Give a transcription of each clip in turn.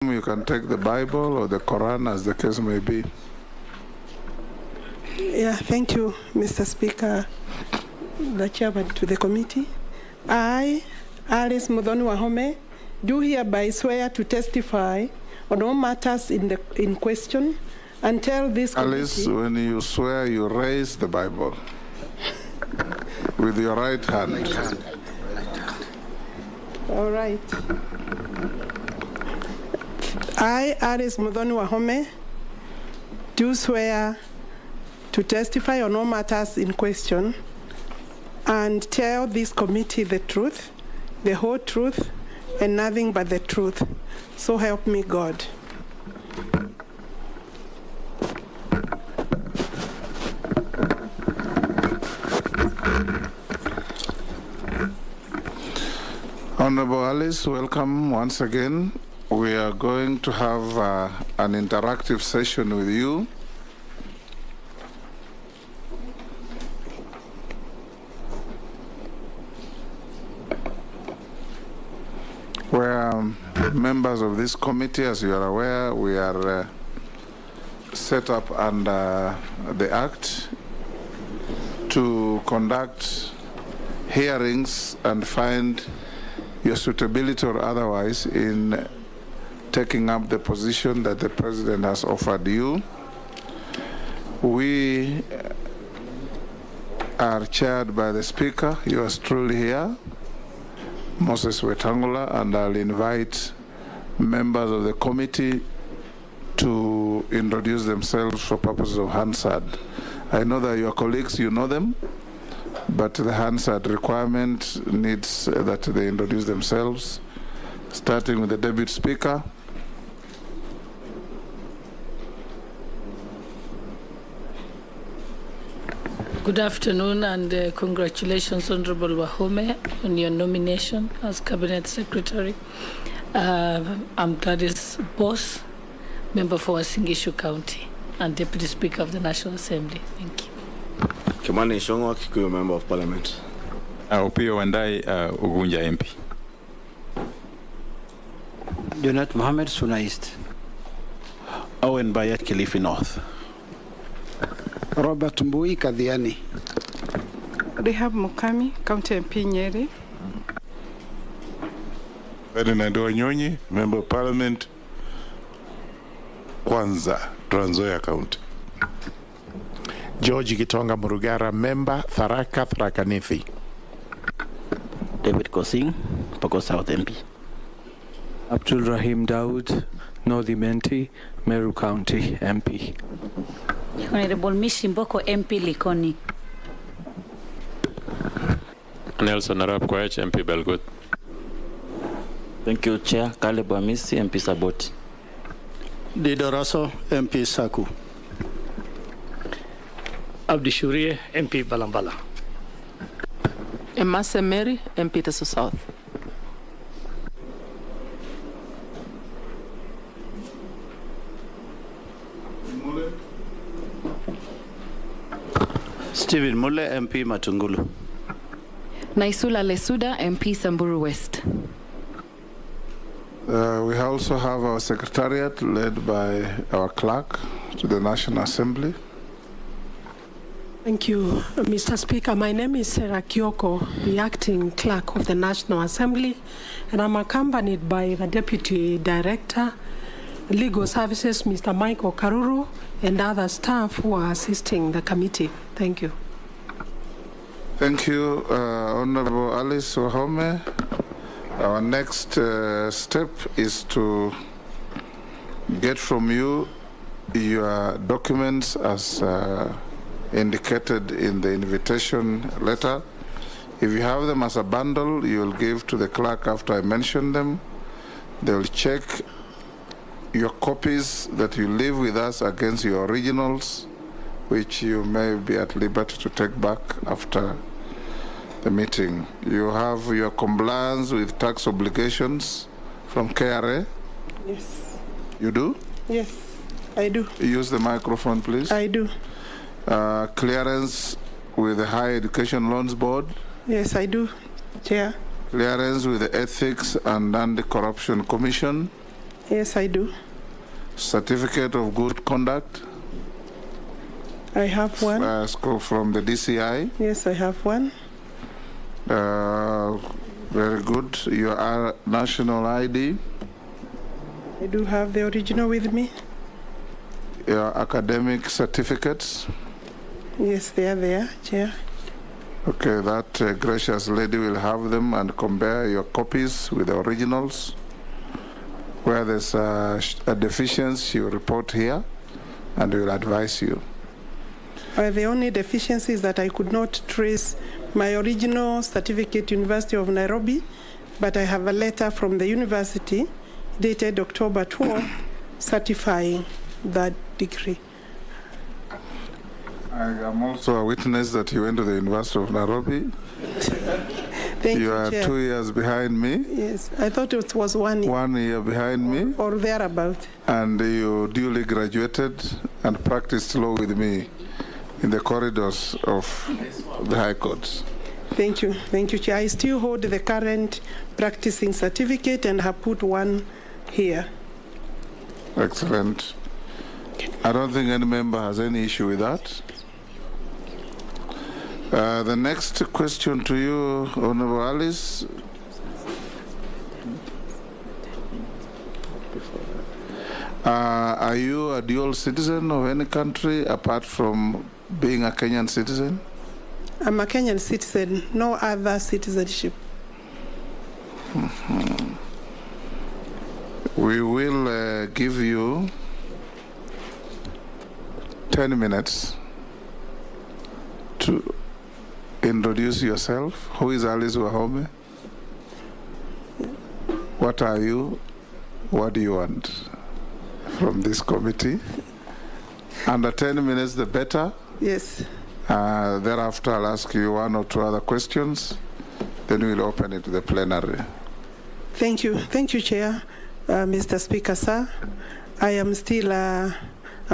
You can take the Bible or the Quran, as the case may be. Yeah, thank you, Mr. Speaker, the chairman to the committee. I, Alice Muthoni Wahome, do hereby swear to testify on all matters in question and tell this committee... Alice, when you swear, you raise the Bible with your right hand. All right. I, Alice Muthoni Wahome, do swear to testify on all matters in question and tell this committee the truth, the whole truth, and nothing but the truth. So help me God. Honorable Alice, welcome once again. We are going to have an interactive session with you. Where members of this committee, as you are aware, we are set up under the Act to conduct hearings and find your suitability or otherwise in taking up the position that the President has offered you. We are chaired by the Speaker, yours truly here, Moses Wetangula, and I'll invite members of the committee to introduce themselves for purposes of Hansard. I know that your colleagues, you know them, but the Hansard requirement needs that they introduce themselves, starting with the Deputy Speaker. Good afternoon and congratulations, Honorable Wahome, on your nomination as Cabinet Secretary. I'm Gladys Boss, member for Wasingishu County and Deputy Speaker of the National Assembly. Thank you. Kimani Shongwa, Kikuyu Member of Parliament. Upio Wandai, Ugunja MP. Jonat Mohammed, Suna East. Owen Bayat, Kilifi North. Robert Mbui, Kadhiani. Rehab Mukami, County MP Nyeri. Ferdinand Wanyonyi, Member of Parliament, Kwanza, Trans Nzoia County. George Gitonga Murugara, Member, Tharaka, Tharaka Nithi. David Kosing, Poko South MP. Abdul Rahim Daud, North Imenti, Meru County MP. Honorable Mishimboko MP Likoni. Nelson Arap Koech MP Belgut. Thank you, Chair. Caleb Amisi MP Saboti. Dido Rosso MP Saku. Abdi Shurie MP Balambala. Emase Mary MP Teso South. Stephen Mule, MP Matungulu. Naisula Lesuda, MP Samburu West. We also have our secretariat led by our clerk to the National Assembly. Thank you, Mr. Speaker. My name is Sarah Kioko, the acting clerk of the National Assembly, and I'm accompanied by the Deputy Director, Legal Services, Mr. Michael Karuru, and other staff who are assisting the committee. Thank you. Thank you, Honorable Alice Wahome. Our next step is to get from you your documents as indicated in the invitation letter. If you have them as a bundle, you will give to the clerk after I mention them. They will check your copies that you leave with us against your originals, which you may be at liberty to take back after the meeting. You have your compliance with tax obligations from KRA? Yes. You do? Yes, I do. Use the microphone, please. I do. Clearance with the Higher Education Loans Board? Yes, I do, Chair. Clearance with the Ethics and Anti-Corruption Commission? Yes, I do. Certificate of good conduct? I have one. From the DCI? Yes, I have one. Very good. Your national ID? I do have the original with me. Your academic certificates? Yes, they are there, Chair. Okay, that gracious lady will have them and compare your copies with the originals. Where there's a deficiency, she will report here and we will advise you. The only deficiency is that I could not trace my original certificate, University of Nairobi, but I have a letter from the university dated October 12, certifying that degree. I am also a witness that you went to the University of Nairobi. Thank you, You are Chair. 2 years behind me. Yes, I thought it was 1 year. 1 year behind me. Or thereabout. And you duly graduated and practiced law with me in the corridors of the High Court. Thank you, Chair. I still hold the current practicing certificate and have put one here. Excellent. I don't think any member has any issue with that. The next question to you, Honorable Alice. Are you a dual citizen of any country apart from being a Kenyan citizen? I'm a Kenyan citizen, no other citizenship. Mm-hmm. We will give you 10 minutes to introduce yourself. Who is Alice Wahome? What are you? What do you want from this committee? Under 10 minutes, the better. Yes. Thereafter, I'll ask you one or two other questions. Then we'll open it to the plenary. Thank you, Chair. Mr. Speaker, sir. I am still a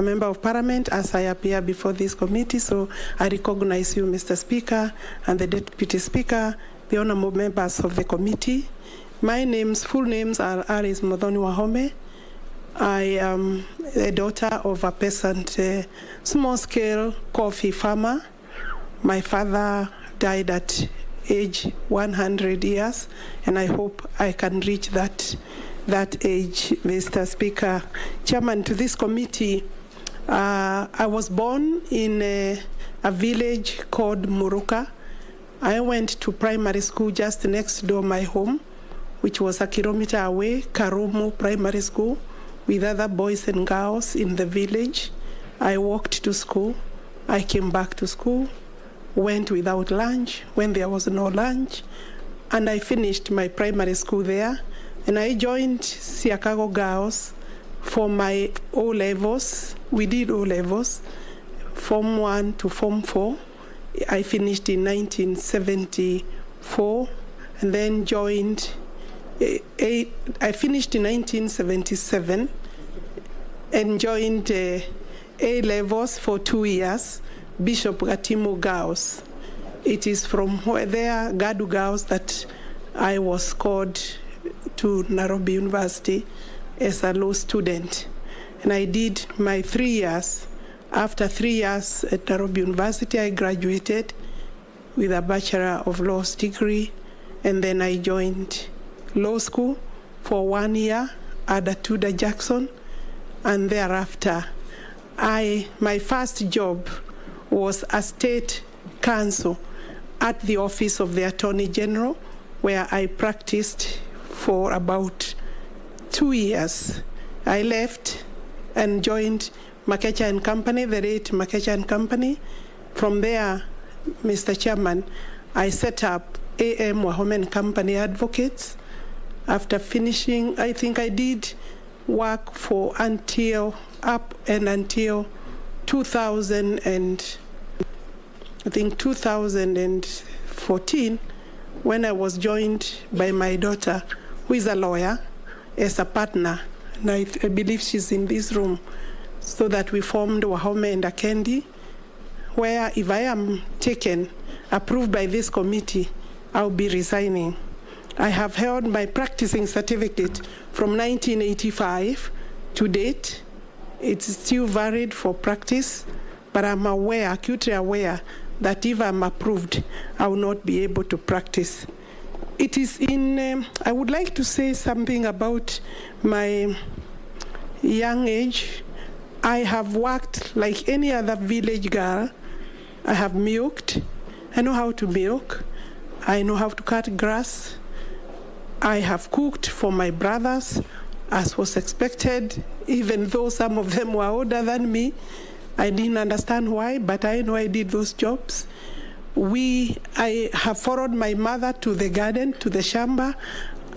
member of Parliament as I appear before this committee, so I recognize you, Mr. Speaker, and the Deputy Speaker, the honorable members of the committee. My full names are Alice Muthoni Wahome. I am a daughter of a peasant, small-scale coffee farmer. My father died at age 100 years, and I hope I can reach that age, Mr. Speaker. Chairman, to this committee, I was born in a village called Muruka. I went to primary school just next door my home, which was a kilometer away, Karumu Primary School, with other boys and girls in the village. I walked to school. I came back to school, went without lunch when there was no lunch, and I finished my primary school there. And I joined Siakago Girls for my O-levels. We did O-levels, Form 1 to Form 4. I finished in 1974 and then joined, I finished in 1977 and joined A-levels for 2 years, Bishop Gatimo Girls. It is from there, Gadu Girls, that I was called to Nairobi University as a law student. And I did my 3 years. After 3 years at Nairobi University, I graduated with a Bachelor of Laws degree, and then I joined law school for 1 year at Tudor Jackson, and thereafter, my first job was a state counsel at the office of the Attorney General, where I practiced for about 2 years. I left and joined Makecha and Company, the late Makecha and Company. From there, Mr. Chairman, I set up AM Wahome and Company Advocates. After finishing, I think I did work for until 2014, when I was joined by my daughter, who is a lawyer, as a partner. And I believe she's in this room, so that we formed Wahome and Akendi, where if I am approved by this committee, I'll be resigning. I have held my practicing certificate from 1985 to date. It's still valid for practice, but I'm aware, acutely aware, that if I'm approved, I will not be able to practice. It is in, I would like to say something about my young age. I have worked like any other village girl. I have milked. I know how to milk. I know how to cut grass. I have cooked for my brothers, as was expected, even though some of them were older than me. I didn't understand why, but I know I did those jobs. I have followed my mother to the garden, to the shamba,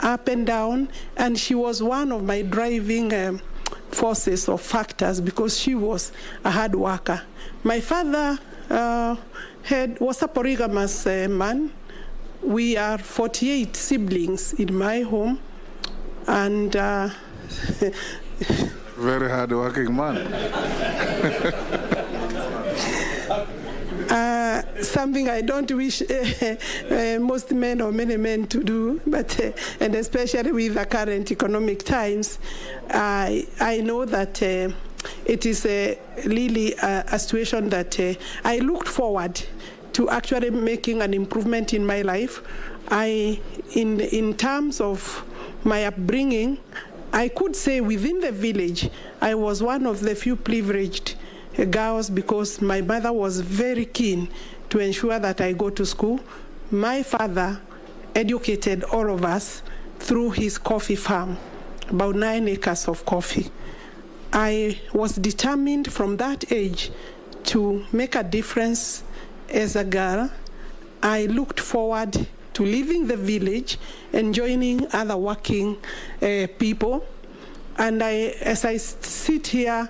up and down, and she was one of my driving forces or factors because she was a hard worker. My father was a polygamous man. We are 48 siblings in my home, and very hard-working man. Something I don't wish most men or many men to do, but and especially with the current economic times, I know that it is really a situation that I looked forward to actually making an improvement in my life. In terms of my upbringing, I could say within the village, I was one of the few privileged girls because my mother was very keen to ensure that I go to school. My father educated all of us through his coffee farm, about 9 acres of coffee. I was determined from that age to make a difference as a girl. I looked forward to leaving the village and joining other working people. And as I sit here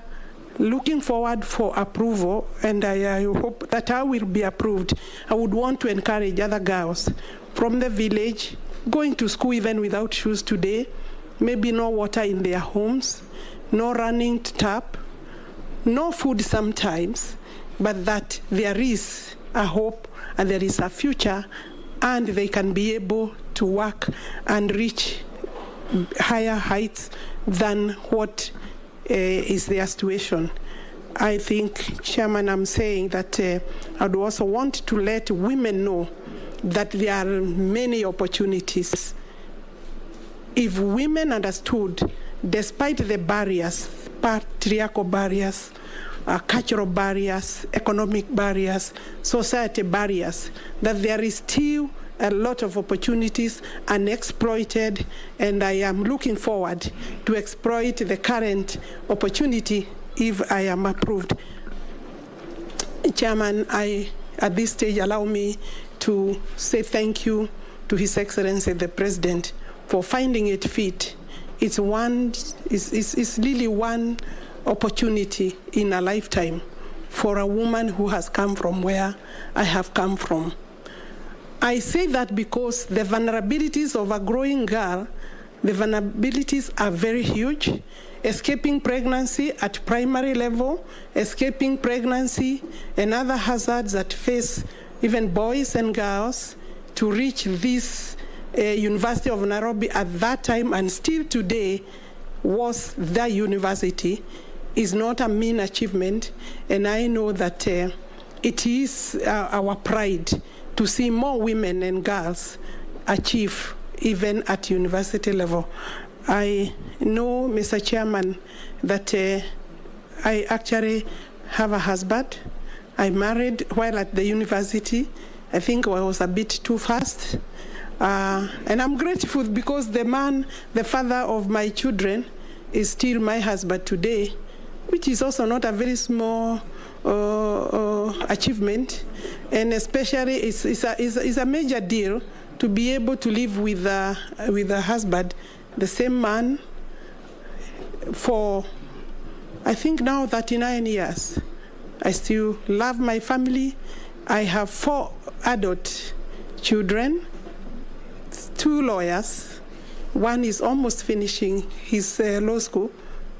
looking forward for approval, and I hope that I will be approved, I would want to encourage other girls from the village going to school even without shoes today, maybe no water in their homes, no running tap, no food sometimes, but that there is a hope and there is a future, and they can be able to work and reach higher heights than what is their situation. I think, Chairman, I'm saying that I would also want to let women know that there are many opportunities. If women understood, despite the barriers, patriarchal barriers, cultural barriers, economic barriers, society barriers, that there is still a lot of opportunities unexploited, and I am looking forward to exploit the current opportunity if I am approved. Chairman, at this stage, allow me to say thank you to His Excellency the President for finding it fit. It's really one opportunity in a lifetime for a woman who has come from where I have come from. I say that because the vulnerabilities of a growing girl, the vulnerabilities are very huge. Escaping pregnancy at primary level, escaping pregnancy and other hazards that face even boys and girls to reach this University of Nairobi at that time and still today was the university is not a mean achievement. And I know that it is our pride to see more women and girls achieve even at university level. I know, Mr. Chairman, that I actually have a husband. I married while at the university. I think I was a bit too fast. And I'm grateful because the father of my children, is still my husband today, which is also not a very small achievement, and especially it's a major deal to be able to live with a husband, the same man, for I think now 39 years. I still love my family. I have 4 adult children, 2 lawyers. One is almost finishing his law school.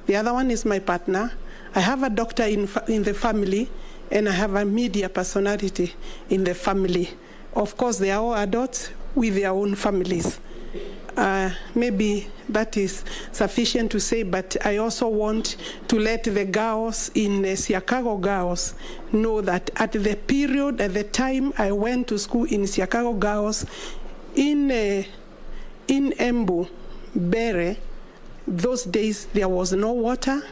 The other one is my partner. I have a doctor in the family, and I have a media personality in the family. Of course, they are all adults with their own families. Maybe that is sufficient to say, but I also want to let the girls in Siakago girls know that at the time I went to school in Siakago girls, in Embu, Bere, those days there was no water.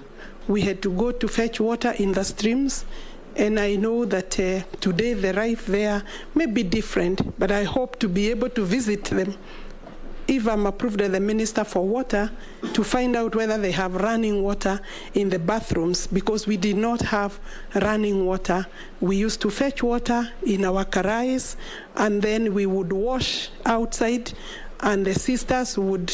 We had to go to fetch water in the streams. And I know that today the life there may be different, but I hope to be able to visit them if I'm approved as the Minister for Water, to find out whether they have running water in the bathrooms, because we did not have running water. We used to fetch water in our karais, and then we would wash outside, and the sisters would,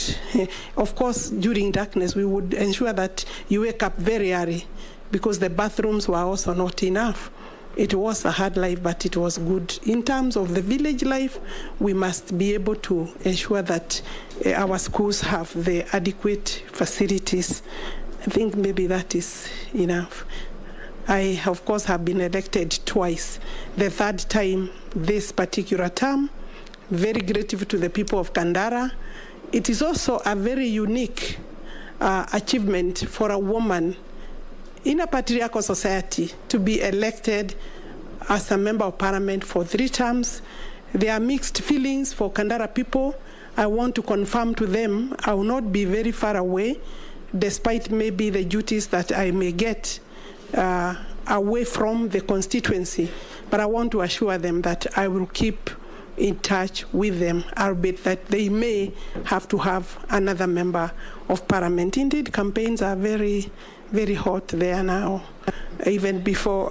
of course, during darkness, we would ensure that you wake up very early, because the bathrooms were also not enough. It was a hard life, but it was good. In terms of the village life, we must be able to ensure that our schools have the adequate facilities. I think maybe that is enough. I, of course, have been elected twice. The third time this particular term. Very grateful to the people of Kandara. It is also a very unique achievement for a woman in a patriarchal society to be elected as a member of parliament for 3 terms. There are mixed feelings for Kandara people. I want to confirm to them I will not be very far away, despite maybe the duties that I may get away from the constituency. But I want to assure them that I will keep in touch with them, albeit that they may have to have another member of parliament. Indeed, campaigns are very, very hot there now, even before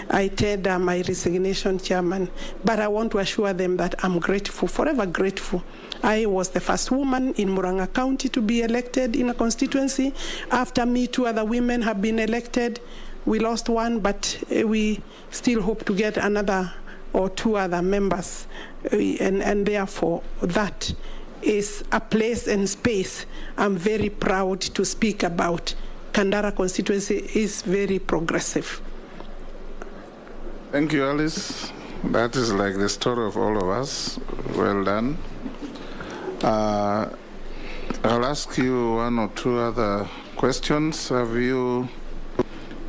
I tender my resignation, Chairman. But I want to assure them that I'm grateful, forever grateful. I was the first woman in Murang'a County to be elected in a constituency. After me, 2 other women have been elected. We lost one, but we still hope to get another or 2 other members. And therefore, that is a place and space I'm very proud to speak about. Kandara constituency is very progressive. Thank you, Alice. That is like the story of all of us. Well done. I'll ask you 1 or 2 other questions. Have you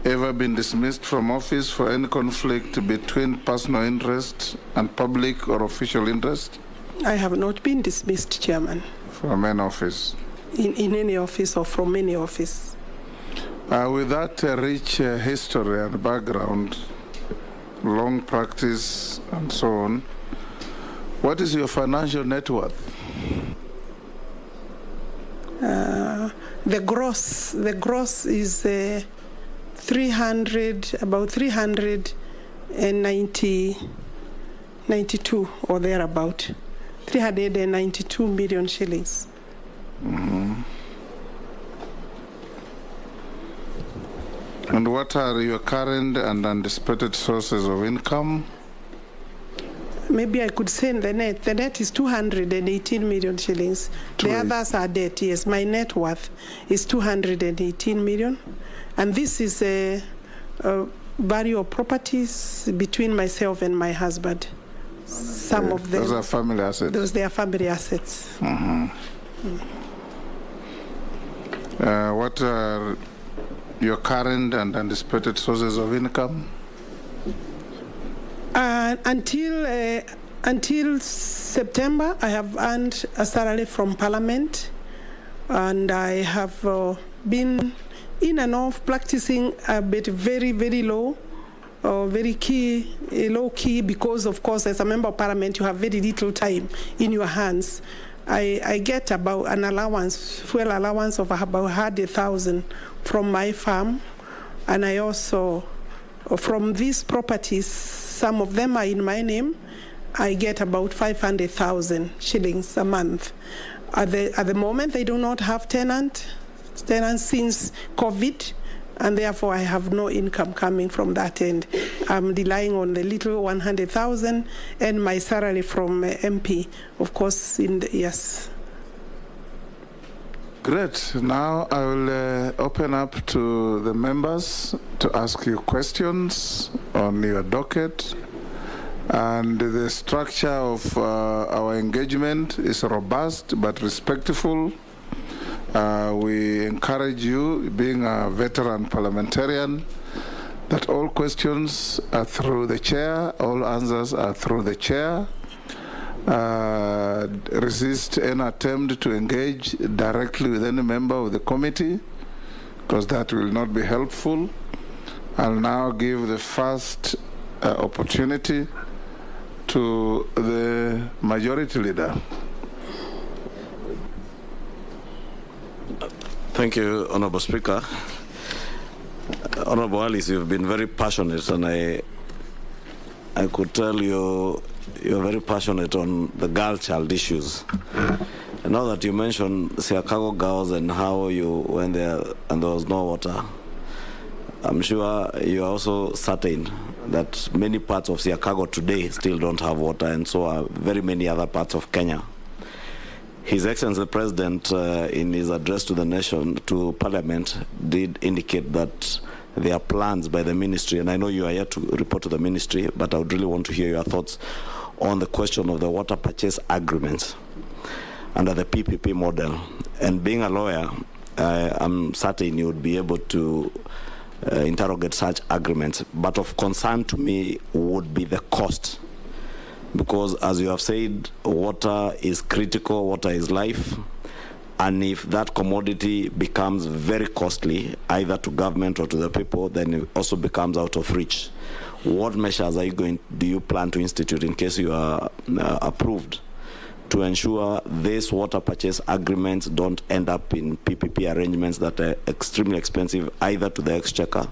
ever been dismissed from office for any conflict between personal interest and public or official interest? I have not been dismissed, Chairman. From any office? In any office or from any office. With that rich history and background, long practice and so on, what is your financial net worth? The gross is about 392 or thereabout, 392 million shillings. Mm-hmm. And what are your current and anticipated sources of income? Maybe I could say the net. The net is 218 million shillings. The others are debt, yes. My net worth is 218 million. And this is a value of properties between myself and my husband. Some of them. Those are family assets? They are family assets. Mm-hmm. What are your current and anticipated sources of income? Until September, I have earned a salary from Parliament, and I have been in and off practicing a bit very, very low, low key, because of course as a member of Parliament you have very little time in your hands. I get about an allowance, fuel allowance of about 100,000 from my farm, and I also, from these properties, some of them are in my name, I get about 500,000 shillings a month. At the moment, they do not have tenants since COVID, and therefore I have no income coming from that end. I'm relying on the little 100,000 and my salary from MP, of course, yes. Great. Now I will open up to the members to ask you questions on your docket. And the structure of our engagement is robust but respectful. We encourage you, being a veteran parliamentarian, that all questions are through the chair, all answers are through the chair. Resist any attempt to engage directly with any member of the committee, because that will not be helpful. I'll now give the first opportunity to the majority leader. Thank you, Honorable Speaker. Honorable Alice, you've been very passionate, and I could tell you're very passionate on the girl child issues. And now that you mentioned Siakago girls and how you went there and there was no water, I'm sure you're also certain that many parts of Siakago today still don't have water, and so are very many other parts of Kenya. His Excellency the President, in his address to the nation, to Parliament, did indicate that there are plans by the ministry, and I know you are here to report to the ministry, but I would really want to hear your thoughts on the question of the water purchase agreements under the PPP model. And being a lawyer, I'm certain you would be able to interrogate such agreements. But of concern to me would be the cost. Because as you have said, water is critical, water is life. And if that commodity becomes very costly, either to government or to the people, then it also becomes out of reach. What measures do you plan to institute in case you are approved to ensure these water purchase agreements don't end up in PPP arrangements that are extremely expensive, either to the exchequer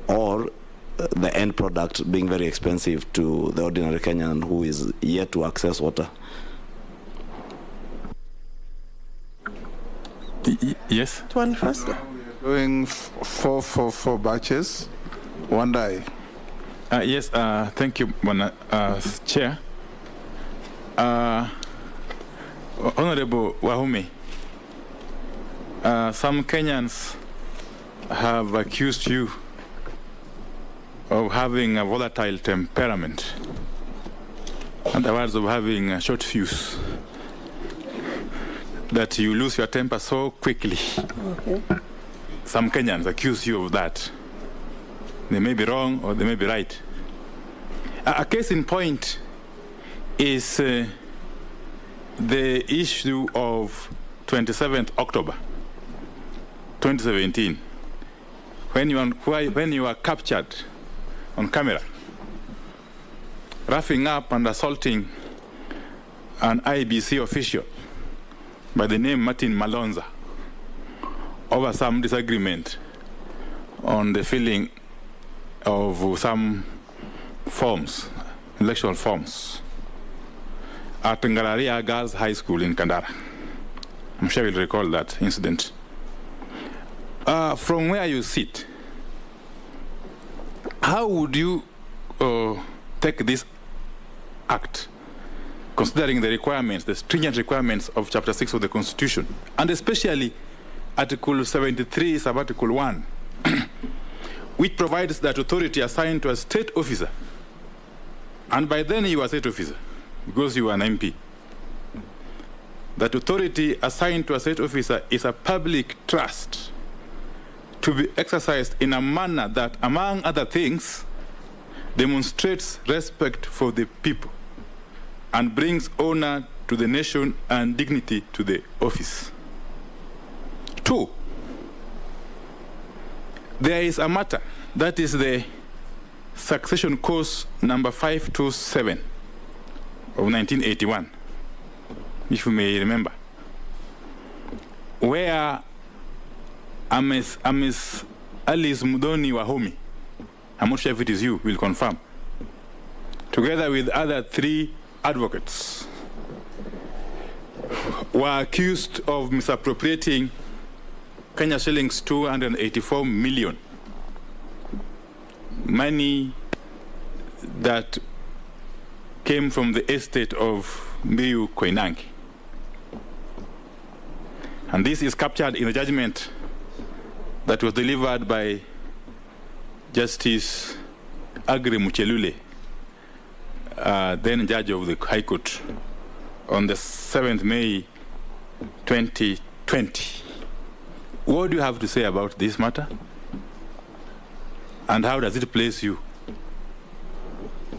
or the end product being very expensive to the ordinary Kenyan who is yet to access water? Yes. One first. Doing 4 batches, one day. Yes, thank you, Chair. Honorable Wahome, some Kenyans have accused you of having a volatile temperament, in other words, of having a short fuse, that you lose your temper so quickly. Okay. Some Kenyans accuse you of that. They may be wrong or they may be right. A case in point is the issue of 27th October 2017, when you were captured on camera roughing up and assaulting an IBC official by the name Martin Malonza over some disagreement on the filling of some forms, electoral forms, at Ngararia Girls High School in Kandara. I'm sure you'll recall that incident. From where you sit, how would you take this act, considering the requirements, the stringent requirements of Chapter 6 of the Constitution, and especially Article 73, Sub-Article 1, which provides that authority assigned to a state officer, and by then you are a state officer, because you are an MP. That authority assigned to a state officer is a public trust to be exercised in a manner that, among other things, demonstrates respect for the people and brings honor to the nation and dignity to the office. 2, there is a matter, that is the succession course number 527 of 1981, if you may remember, where Ms. Alice Mudoni Wahome, I'm not sure if it is you, will confirm, together with other 3 advocates, were accused of misappropriating Kenya shillings 284 million, money that came from the estate of Mbiu Koinange. And this is captured in a judgment that was delivered by Justice Agri Muchelule then judge of the High Court, on the 7th May 2020. What do you have to say about this matter? And how does it place you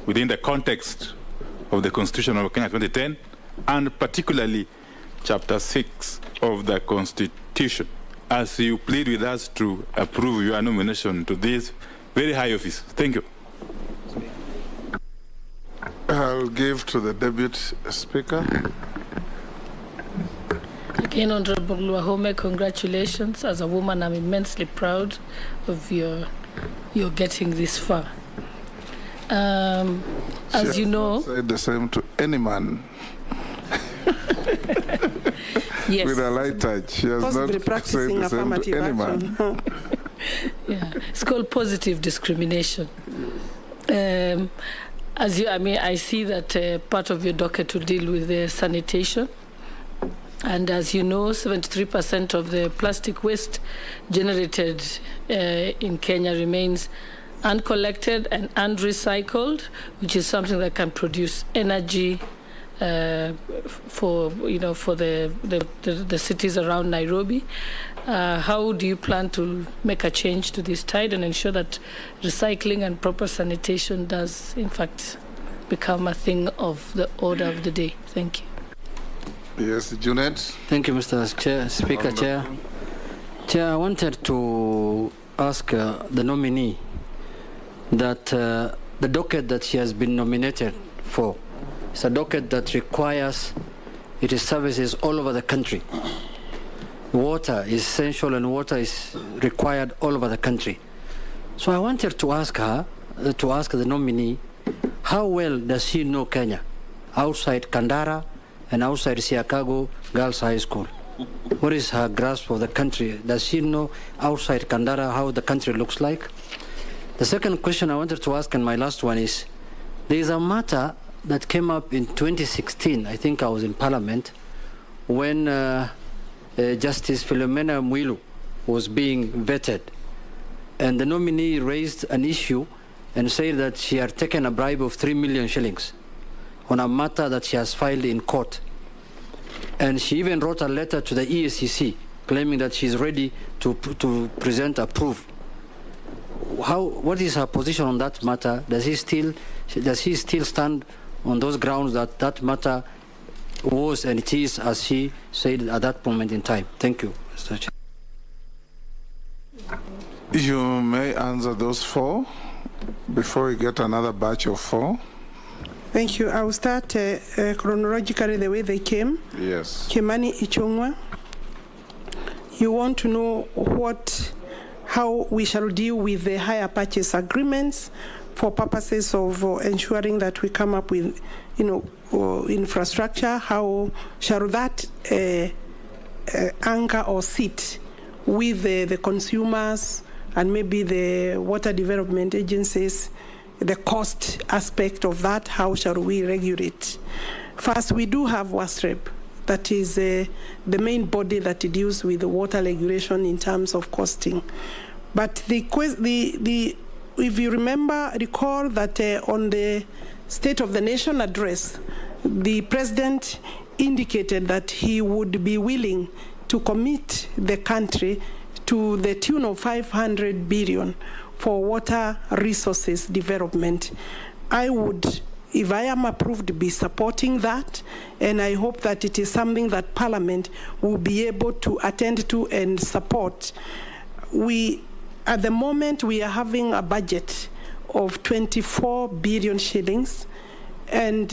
within the context of the Constitution of Kenya 2010, and particularly Chapter 6 of the Constitution, as you plead with us to approve your nomination to this very high office? Thank you. I'll give to the Deputy Speaker. Again, Honorable Wahome, congratulations. As a woman, I'm immensely proud of your getting this far. As you know, said the same to any man. Yes. With a light touch. She has Possibly not practicing said the same to affirmative any action. man. Yeah, it's called positive discrimination. I see that part of your docket will deal with the sanitation. And as you know, 73% of the plastic waste generated in Kenya remains uncollected and unrecycled, which is something that can produce energy for the cities around Nairobi. How do you plan to make a change to this tide and ensure that recycling and proper sanitation does, in fact, become a thing of the order of the day? Thank you. Yes, Junet. Thank you, Mr. Speaker. Chair, I wanted to ask the nominee that the docket that she has been nominated for is a docket that requires it is services all over the country. Water is essential and water is required all over the country. So I wanted to ask her, the nominee, how well does she know Kenya outside Kandara and outside Siakago Girls High School? What is her grasp of the country? Does she know outside Kandara how the country looks like? The second question I wanted to ask, and my last one, is there is a matter that came up in 2016, I think I was in Parliament, when Justice Philomena Mwilu was being vetted. And the nominee raised an issue and said that she had taken a bribe of 3 million shillings on a matter that she has filed in court. And she even wrote a letter to the EACC claiming that she's ready to present a proof. What is her position on that matter? Does she still stand on those grounds that that matter was and it is as she said at that moment in time? Thank you, Mr. Chair. You may answer those four before we get another batch of four. Thank you. I will start chronologically the way they came. Yes. Kimani Ichungwa, you want to know how we shall deal with the hire purchase agreements for purposes of ensuring that we come up with, infrastructure. How shall that anchor or sit with the consumers and maybe the water development agencies? The cost aspect of that, how shall we regulate? First, we do have WASREP, that is the main body that deals with the water regulation in terms of costing. But if you recall that on the State of the Nation address, the President indicated that he would be willing to commit the country to the tune of 500 billion for water resources development. I would, if I am approved, be supporting that, and I hope that it is something that Parliament will be able to attend to and support. At the moment, we are having a budget of 24 billion shillings, and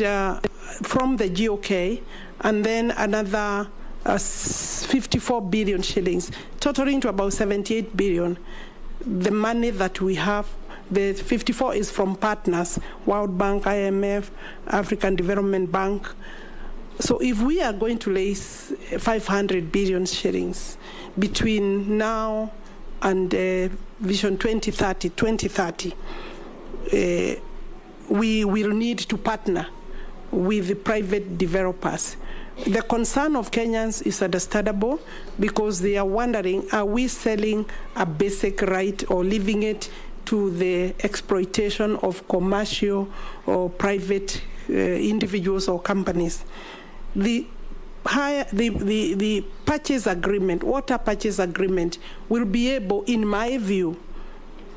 from the GOK, and then another 54 billion shillings, totaling to about 78 billion. The money that we have, the 54 is from partners, World Bank, IMF, African Development Bank. So if we are going to raise 500 billion shillings between now and Vision 2030, we will need to partner with the private developers. The concern of Kenyans is understandable because they are wondering, are we selling a basic right or leaving it to the exploitation of commercial or private individuals or companies. The purchase agreement, water purchase agreement, will be able, in my view,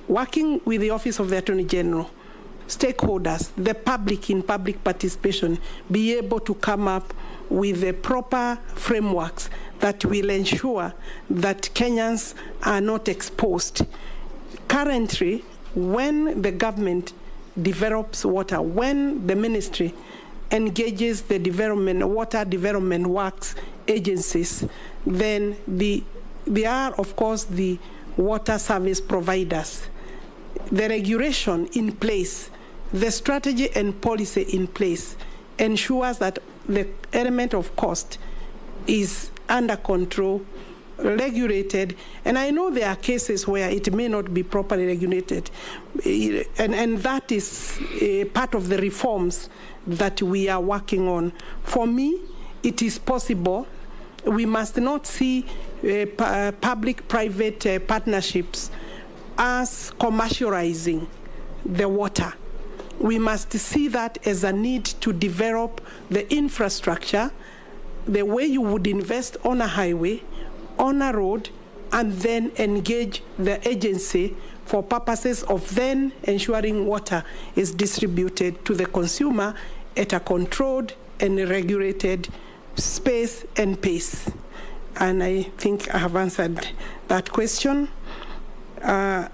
working with the Office of the Attorney General, stakeholders, the public in public participation, be able to come up with the proper frameworks that will ensure that Kenyans are not exposed. Currently, when the government develops water, when the ministry engages the water development works agencies, then they are, of course, the water service providers. The regulation in place, the strategy and policy in place ensures that the element of cost is under control, regulated, and I know there are cases where it may not be properly regulated, and that is part of the reforms that we are working on. For me, it is possible. We must not see public-private partnerships as commercializing the water. We must see that as a need to develop the infrastructure, the way you would invest on a highway, on a road, and then engage the agency for purposes of then ensuring water is distributed to the consumer at a controlled and regulated space and pace. And I think I have answered that question. I'm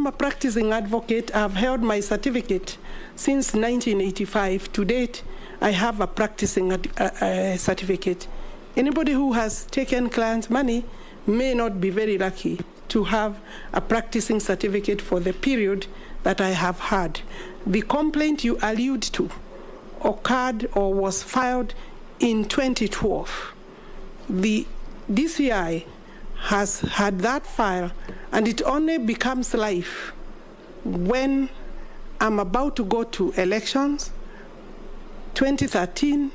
a practicing advocate. I've held my certificate since 1985. To date, I have a practicing certificate. Anybody who has taken clients' money may not be very lucky to have a practicing certificate for the period that I have had. The complaint you allude to occurred or was filed in 2012. The DCI has had that file, and it only becomes live when I'm about to go to elections, 2013,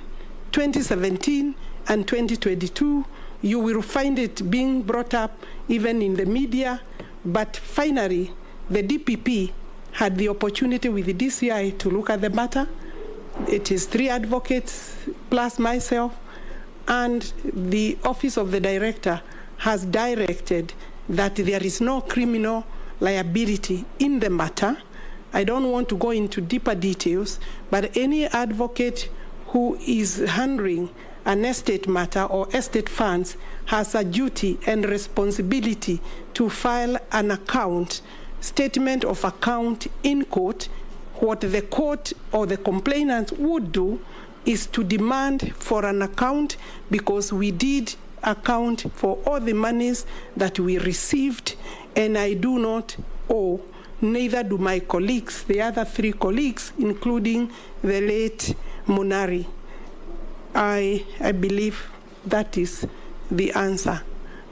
2017, and 2022. You will find it being brought up even in the media, but finally, the DPP had the opportunity with the DCI to look at the matter. It is 3 advocates plus myself, and the Office of the Director has directed that there is no criminal liability in the matter. I don't want to go into deeper details, but any advocate who is handling an estate matter or estate funds has a duty and responsibility to file an statement of account in court. What the court or the complainant would do is to demand for an account, because we did account for all the monies that we received, and I do not owe, neither do my colleagues, the other 3 colleagues, including the late Munari. I believe that is the answer.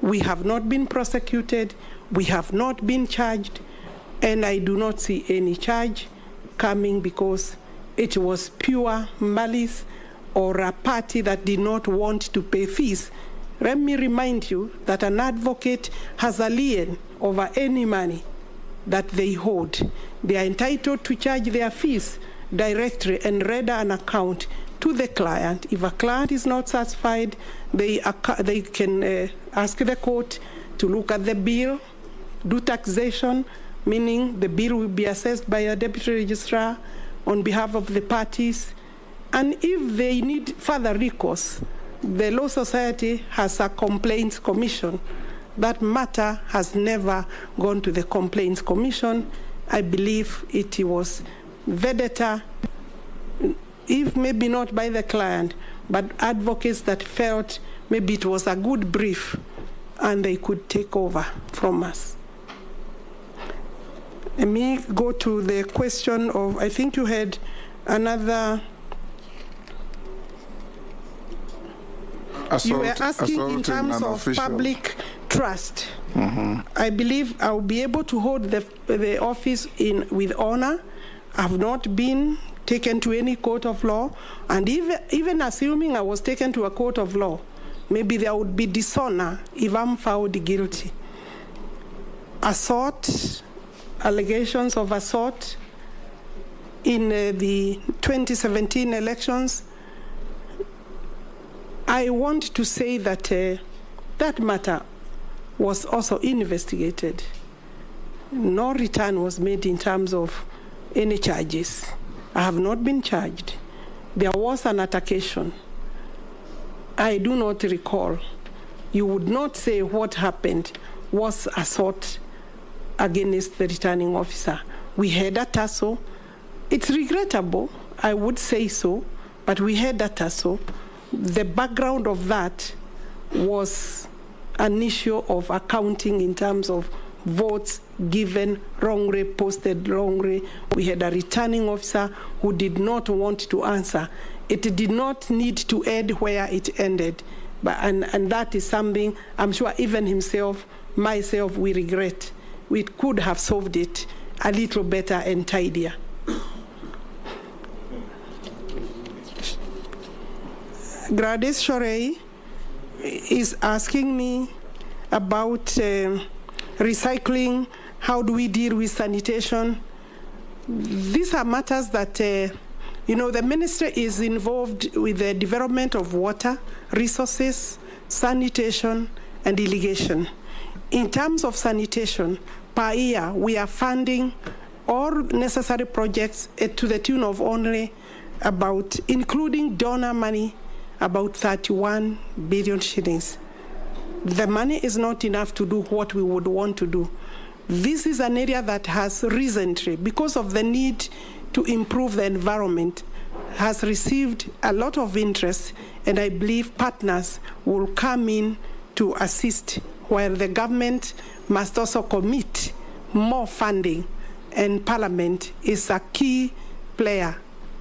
We have not been prosecuted, we have not been charged, and I do not see any charge coming because it was pure malice or a party that did not want to pay fees. Let me remind you that an advocate has a lien over any money that they hold. They are entitled to charge their fees directly and render an account to the client. If a client is not satisfied, they can ask the court to look at the bill, do taxation, meaning the bill will be assessed by a deputy registrar on behalf of the parties. And if they need further recourse, the Law Society has a complaints commission. That matter has never gone to the complaints commission. I believe it was vendetta, if maybe not by the client, but advocates that felt maybe it was a good brief and they could take over from us. Let me go to the question of, I think you had another. You were asking in terms of public trust. I believe I will be able to hold the office with honor. I have not been taken to any court of law, and even assuming I was taken to a court of law, maybe there would be dishonor if I'm found guilty. Assault, allegations of assault, in the 2017 elections, I want to say that that matter was also investigated. No return was made in terms of any charges. I have not been charged. There was an altercation. I do not recall. You would not say what happened was assault against the returning officer. We had a tussle. It's regrettable, I would say so, but we had a tussle. The background of that was an issue of accounting in terms of votes given wrongly, posted wrongly. We had a returning officer who did not want to answer. It did not need to end where it ended. And that is something I'm sure even himself, myself, we regret. We could have solved it a little better and tidier. Gladys Shorey is asking me about recycling. How do we deal with sanitation? These are matters that, the ministry is involved with the development of water, resources, sanitation, and irrigation. In terms of sanitation, per year, we are funding all necessary projects to the tune of only about, including donor money, about 31 billion shillings. The money is not enough to do what we would want to do. This is an area that has recently, because of the need to improve the environment, has received a lot of interest, and I believe partners will come in to assist, while the government must also commit more funding, and Parliament is a key player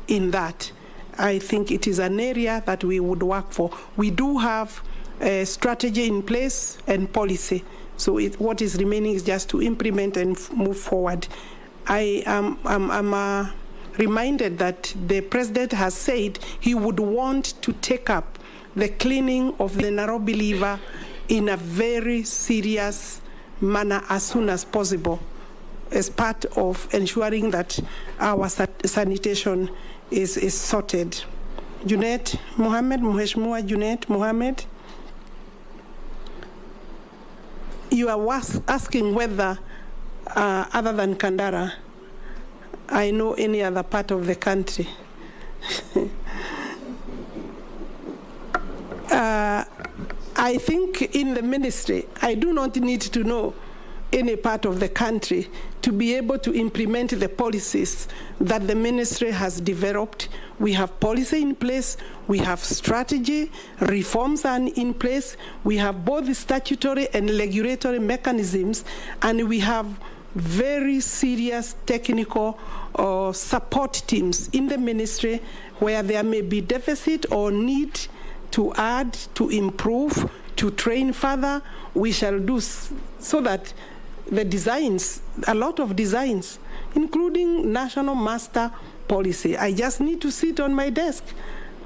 in that. I think it is an area that we would work for. We do have a strategy in place and policy, so what is remaining is just to implement and move forward. I am reminded that the President has said he would want to take up the cleaning of the Nairobi River in a very serious manner as soon as possible, as part of ensuring that our sanitation is sorted. Junet Mohammed, Mheshimiwa Junet Mohammed, you are asking whether, other than Kandara, I know any other part of the country. I think in the ministry, I do not need to know any part of the country to be able to implement the policies that the ministry has developed. We have policy in place, we have strategy, reforms are in place, we have both statutory and regulatory mechanisms, and we have very serious technical support teams in the ministry where there may be deficit or need to add, to improve, to train further. We shall do so that the designs, a lot of designs, including national master policy. I just need to sit on my desk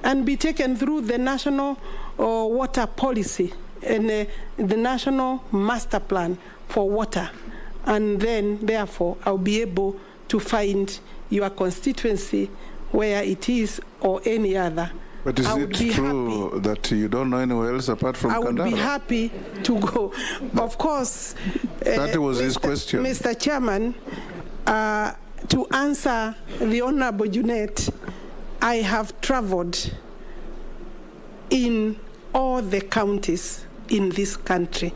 and be taken through the national water policy and the national master plan for water. And then, therefore, I'll be able to find your constituency where it is or any other. But is it true that you don't know anywhere else apart from Kandara? I would be happy to go. Of course. That was his question. Mr. Chairman, to answer the Honorable Junet, I have traveled in all the counties in this country,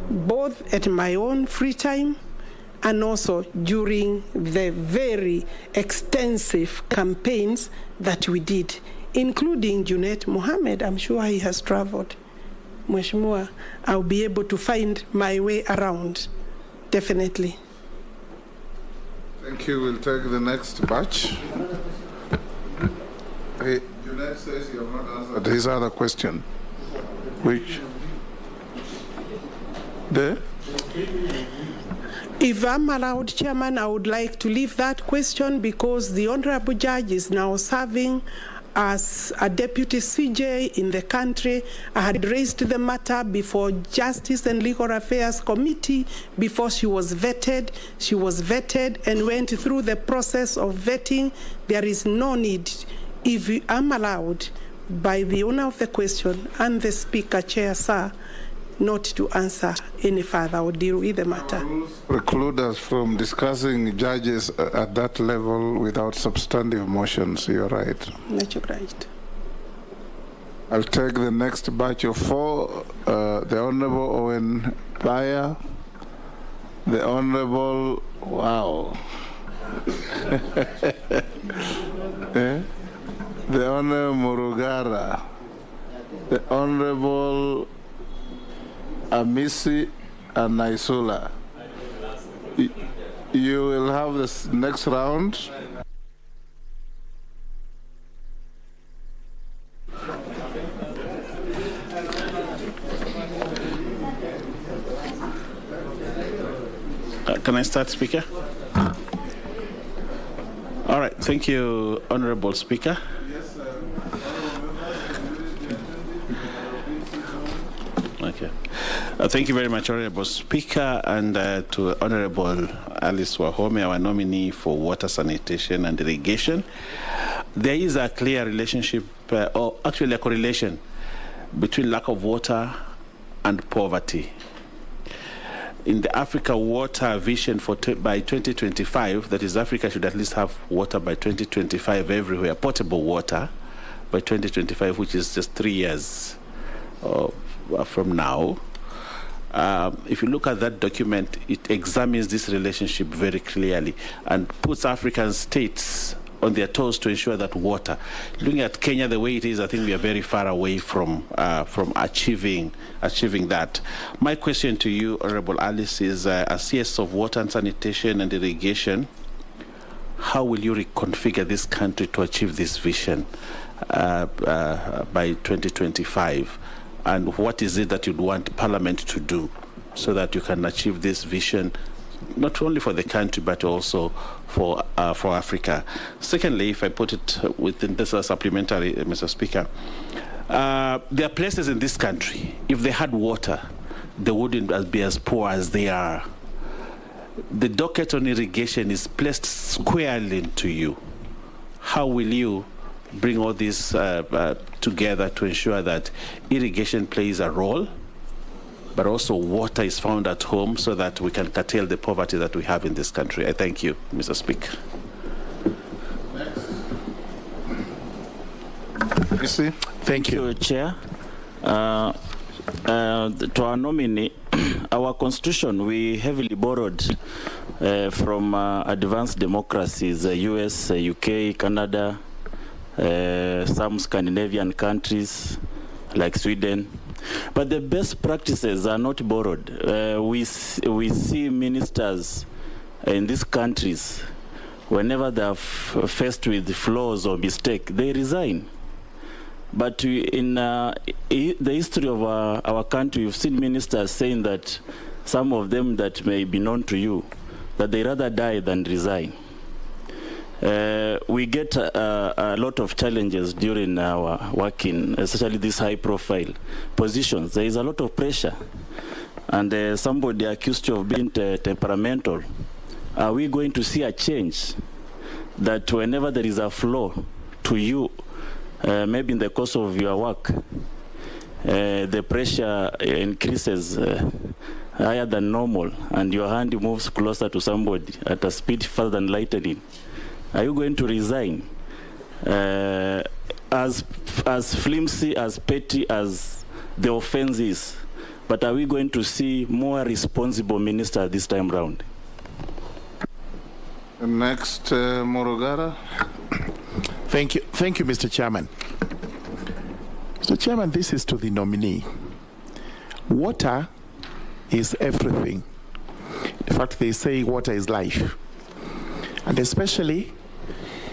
both at my own free time and also during the very extensive campaigns that we did, including Junet Mohammed. I'm sure he has traveled. Mheshimiwa, I'll be able to find my way around, definitely. Thank you. We'll take the next batch. Hey, Junet says you have not answered his other question. Which? There? If I'm allowed, Chairman, I would like to leave that question because the Honorable Judge is now serving As a deputy CJ in the country, I had raised the matter before Justice and Legal Affairs Committee before she was vetted. She was vetted and went through the process of vetting. There is no need, if I'm allowed, by the owner of the question and the Speaker, Chair, sir, not to answer any further or deal with the matter. Preclude us from discussing judges at that level without substantive motions. You're right. That's right. I'll take the next batch of 4. The Honorable Owen Baya, the Honorable, wow. The Honorable Murugara, the Honorable Amisi and Naisula. You will have this next round. Can I start, Speaker? All right. Thank you, Honorable Speaker. Okay. Thank you very much, Honorable Speaker, and to Honorable Alice Wahome, our nominee for water, sanitation, and irrigation. There is a clear relationship, or actually a correlation, between lack of water and poverty. In the Africa Water Vision by 2025, that is, Africa should at least have water by 2025 everywhere, potable water by 2025, which is just 3 years from now. If you look at that document, it examines this relationship very clearly and puts African states on their toes to ensure that water. Looking at Kenya the way it is, I think we are very far away from achieving that. My question to you, Honorable Alice, is as CS of Water and Sanitation and Irrigation, how will you reconfigure this country to achieve this vision by 2025? And what is it that you'd want Parliament to do so that you can achieve this vision, not only for the country, but also for Africa? Secondly, if I put it within this supplementary, Mr. Speaker, there are places in this country, if they had water, they wouldn't be as poor as they are. The docket on irrigation is placed squarely into you. How will you bring all this together to ensure that irrigation plays a role, but also water is found at home so that we can curtail the poverty that we have in this country? I thank you, Mr. Speaker. Thank you, Chair. To our nominee, our constitution, we heavily borrowed from advanced democracies, US, UK, Canada, some Scandinavian countries like Sweden. But the best practices are not borrowed. We see ministers in these countries, whenever they are faced with flaws or mistakes, they resign. But in the history of our country, you've seen ministers saying that some of them that may be known to you, that they rather die than resign. We get a lot of challenges during our working, especially these high-profile positions. There is a lot of pressure, and somebody accused you of being temperamental. Are we going to see a change that whenever there is a flaw to you, maybe in the course of your work, the pressure increases higher than normal, and your hand moves closer to somebody at a speed faster than lightning? Are you going to resign? As flimsy, as petty as the offense is, but are we going to see more responsible ministers this time round? Next, Morogara. Thank you, Mr. Chairman. Mr. Chairman, this is to the nominee. Water is everything. In fact, they say water is life. And especially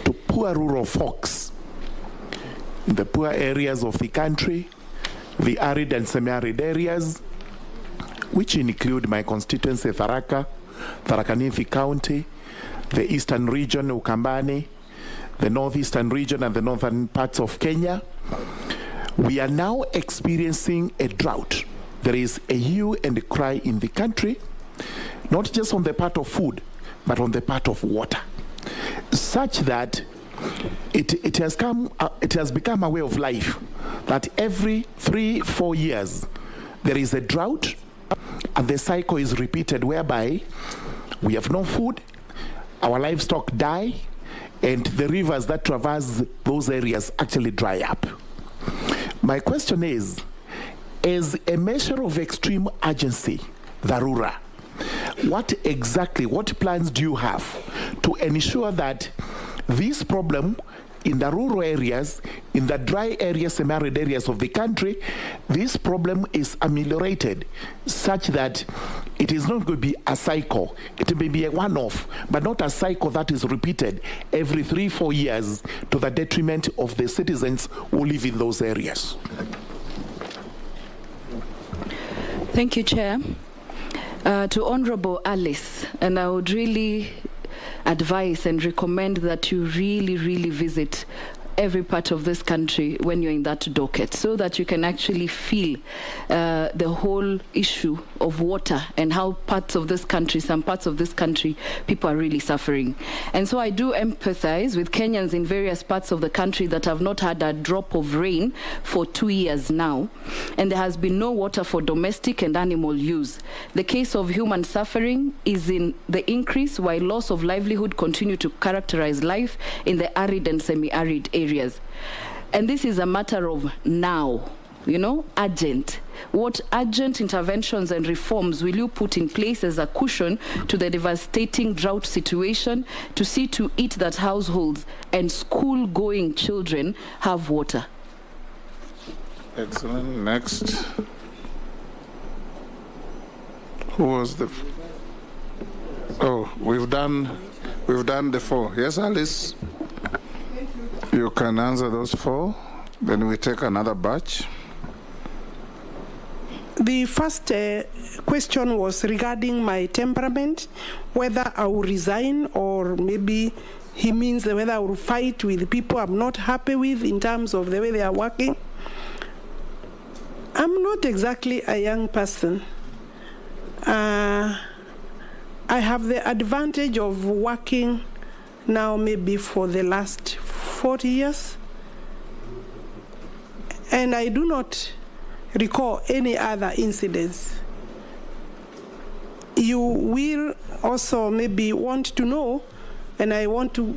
to poor rural folks in the poor areas of the country, the arid and semi-arid areas, which include my constituency, Tharaka Nithi County, the eastern region, Ukambani, the northeastern region and the northern parts of Kenya, we are now experiencing a drought. There is a hue and a cry in the country, not just on the part of food, but on the part of water, such that it has become a way of life that every 3-4 years there is a drought, and the cycle is repeated whereby we have no food, our livestock die, and the rivers that traverse those areas actually dry up. My question is, as a measure of extreme urgency, dharura, what plans do you have to ensure that this problem in the rural areas, in the dry areas, semi-arid areas of the country, this problem is ameliorated such that it is not going to be a cycle. It may be a one-off, but not a cycle that is repeated every 3-4 years to the detriment of the citizens who live in those areas. Thank you, Chair. To Honorable Alice, and I would really advise and recommend that you really visit every part of this country when you're in that docket, so that you can actually feel the whole issue of water and how some parts of this country, people are really suffering. And so I do empathize with Kenyans in various parts of the country that have not had a drop of rain for 2 years now, and there has been no water for domestic and animal use. The case of human suffering is in the increase, while loss of livelihood continue to characterize life in the arid and semi-arid areas. And this is a matter of now, urgent. What urgent interventions and reforms will you put in place as a cushion to the devastating drought situation to see to it that households and school-going children have water? Excellent. Next. Who was the... Oh, we've done the 4. Yes, Alice? You can answer those 4. Then we take another batch. The first question was regarding my temperament, whether I will resign, or maybe he means whether I will fight with people I'm not happy with in terms of the way they are working. I'm not exactly a young person. I have the advantage of working now maybe for the last 40 years, and I do not recall any other incidents. You will also maybe want to know, and I want to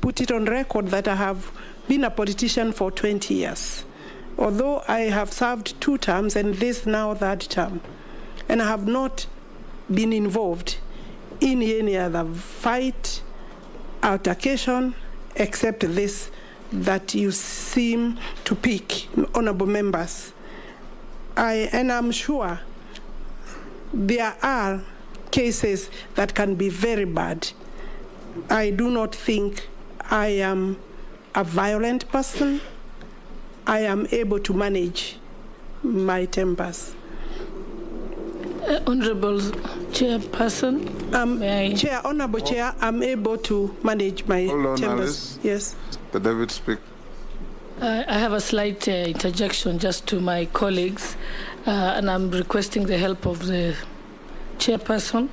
put it on record, that I have been a politician for 20 years. Although I have served 2 terms and this now 3rd term, and I have not been involved in any other fight, altercation, except this that you seem to pick, honorable members. And I'm sure there are cases that can be very bad. I do not think I am a violent person. I am able to manage my tempers. Honorable Chairperson, Honorable Chair, I'm able to manage my tempers. Alice. Yes. The David speak. I have a slight interjection just to my colleagues, and I'm requesting the help of the chairperson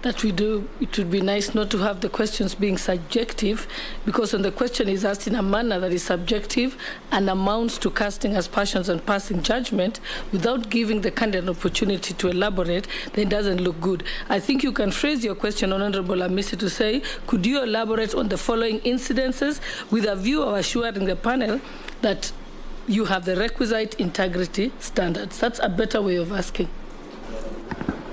that we do. It would be nice not to have the questions being subjective, because when the question is asked in a manner that is subjective and amounts to casting aspersions and passing judgment without giving the candidate an opportunity to elaborate, then it doesn't look good. I think you can phrase your question, Honorable Amisi, to say, could you elaborate on the following incidences with a view of assuring the panel that you have the requisite integrity standards? That's a better way of asking.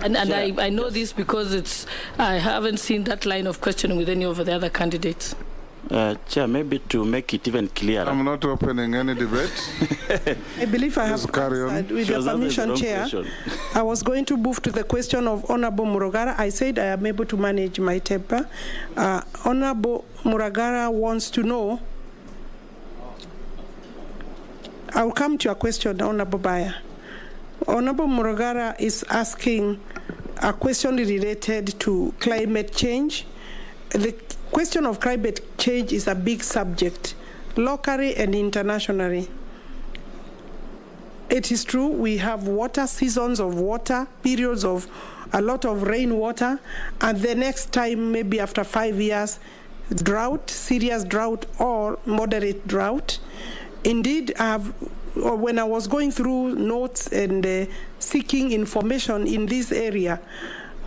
And I know this because I haven't seen that line of questioning with any of the other candidates. Chair, maybe to make it even clearer. I'm not opening any debate. I believe I have answered. With your permission, Chair, I was going to move to the question of Honorable Murugara. I said I am able to manage my temper. Honorable Murugara wants to know. I'll come to your question, Honorable Baya. Honorable Murugara is asking a question related to climate change. The question of climate change is a big subject, locally and internationally. It is true we have water, seasons of water, periods of a lot of rainwater, and the next time, maybe after 5 years, drought, serious drought or moderate drought. Indeed, when I was going through notes and seeking information in this area,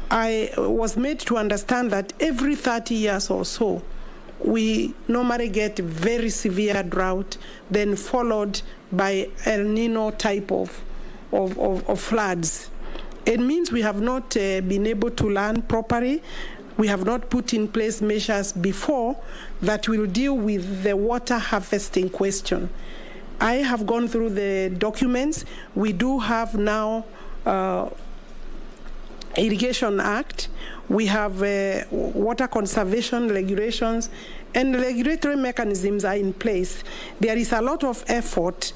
I was made to understand that every 30 years or so, we normally get very severe drought, then followed by El Nino type of floods. It means we have not been able to learn properly. We have not put in place measures before that will deal with the water harvesting question. I have gone through the documents. We do have now Irrigation Act. We have water conservation regulations, and regulatory mechanisms are in place. There is a lot of effort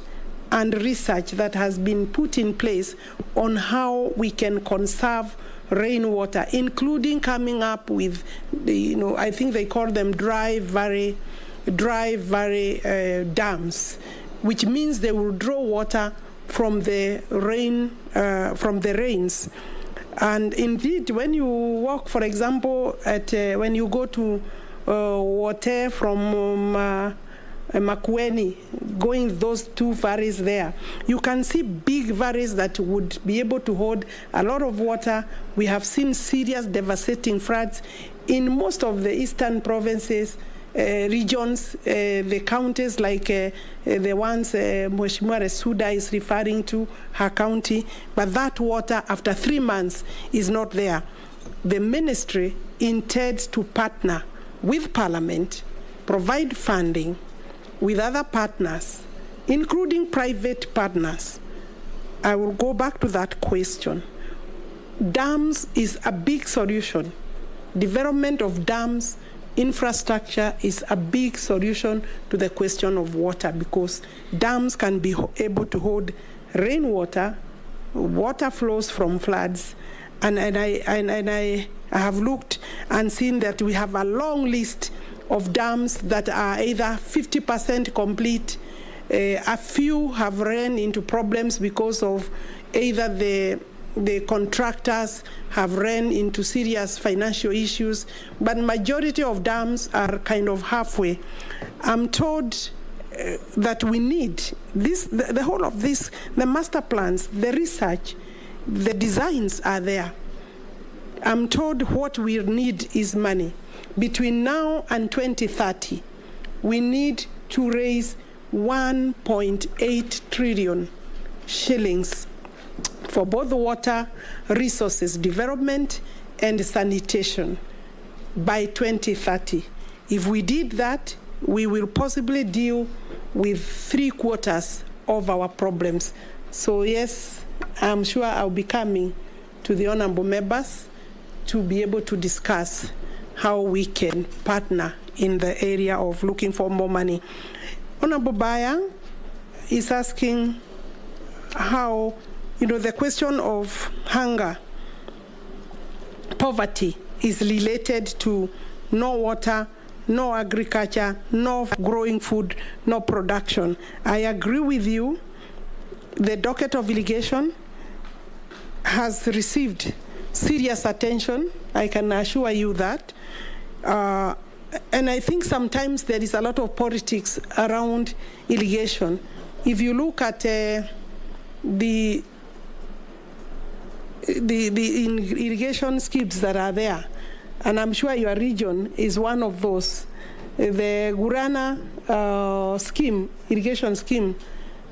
and research that has been put in place on how we can conserve rainwater, including coming up with, I think they call them dry valley dams, which means they will draw water from the rains. And indeed, when you walk, for example, when you go to water from Makueni, going those two valleys there, you can see big valleys that would be able to hold a lot of water. We have seen serious devastating floods in most of the eastern provinces, regions, the counties like the ones Mheshimiwa Resuda is referring to, her county, but that water after 3 months is not there. The ministry intends to partner with Parliament, provide funding with other partners, including private partners. I will go back to that question. Dams is a big solution. Development of dams, infrastructure is a big solution to the question of water, because dams can be able to hold rainwater, water flows from floods, and I have looked and seen that we have a long list of dams that are either 50% complete. A few have run into problems because of either the contractors have run into serious financial issues, but majority of dams are kind of halfway. I'm told that we need this, the whole of this, the master plans, the research, the designs are there. I'm told what we need is money. Between now and 2030, we need to raise 1.8 trillion shillings for both water resources development and sanitation by 2030. If we did that, we will possibly deal with 3/4 of our problems. So yes, I'm sure I'll be coming to the honorable members to be able to discuss how we can partner in the area of looking for more money. Honorable Bayang is asking how, the question of hunger, poverty is related to no water, no agriculture, no growing food, no production. I agree with you. The docket of irrigation has received serious attention. I can assure you that. And I think sometimes there is a lot of politics around irrigation. If you look at the irrigation schemes that are there, and I'm sure your region is one of those, the Gurana scheme, irrigation scheme,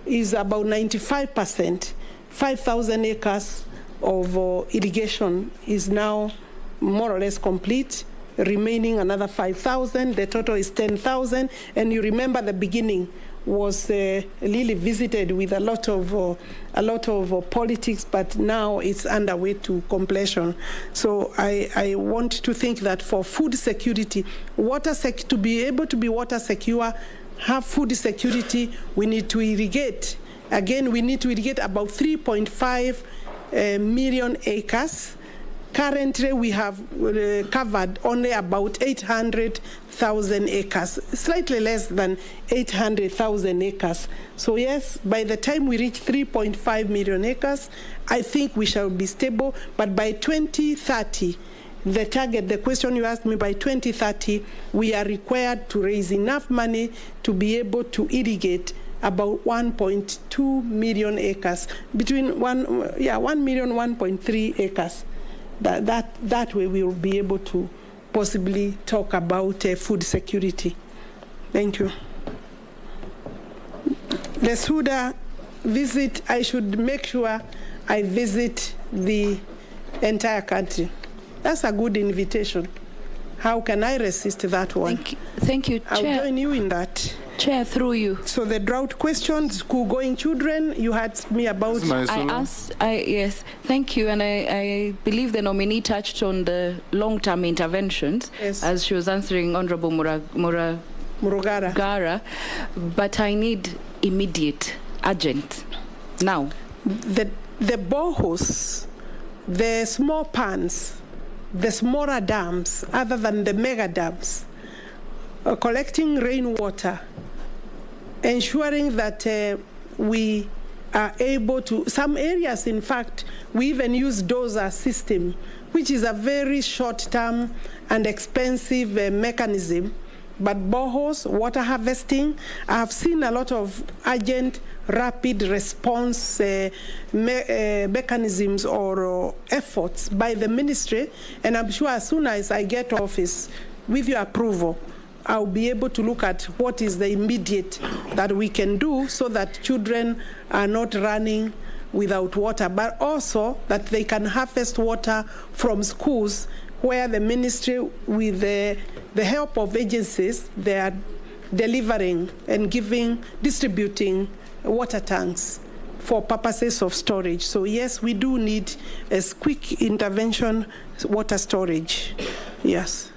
is about 95%. 5,000 acres of irrigation is now more or less complete, remaining another 5,000. The total is 10,000. And you remember the beginning was really visited with a lot of politics, but now it's underway to completion. So I want to think that for food security, to be able to be water secure, have food security, we need to irrigate. Again, we need to irrigate about 3.5 million acres Currently, we have covered only about 800,000 acres, slightly less than 800,000 acres. So yes, by the time we reach 3.5 million acres, I think we shall be stable. But by 2030, the target, the question you asked me, by 2030, we are required to raise enough money to be able to irrigate about 1.2 million acres, between 1 million, 1.3 acres. That way we will be able to possibly talk about food security. Thank you. The Suda visit, I should make sure I visit the entire country. That's a good invitation. How can I resist that one? Thank you, Chair. I'll join you in that. Chair, through you. So the drought question, school-going children, you had me about. Yes, thank you. And I believe the nominee touched on the long-term interventions as she was answering Honorable Murugara. But I need immediate, urgent, now. The boreholes, the small ponds, the smaller dams, other than the mega dams, collecting rainwater, ensuring that we are able to, some areas, in fact, we even use dozer system, which is a very short-term and expensive mechanism. But boreholes, water harvesting, I have seen a lot of urgent, rapid response mechanisms or efforts by the ministry, and I'm sure as soon as I get office, with your approval, I'll be able to look at what is the immediate that we can do so that children are not running without water, but also that they can harvest water from schools where the ministry, with the help of agencies, they are delivering and distributing water tanks for purposes of storage. So yes, we do need a quick intervention water storage. Yes.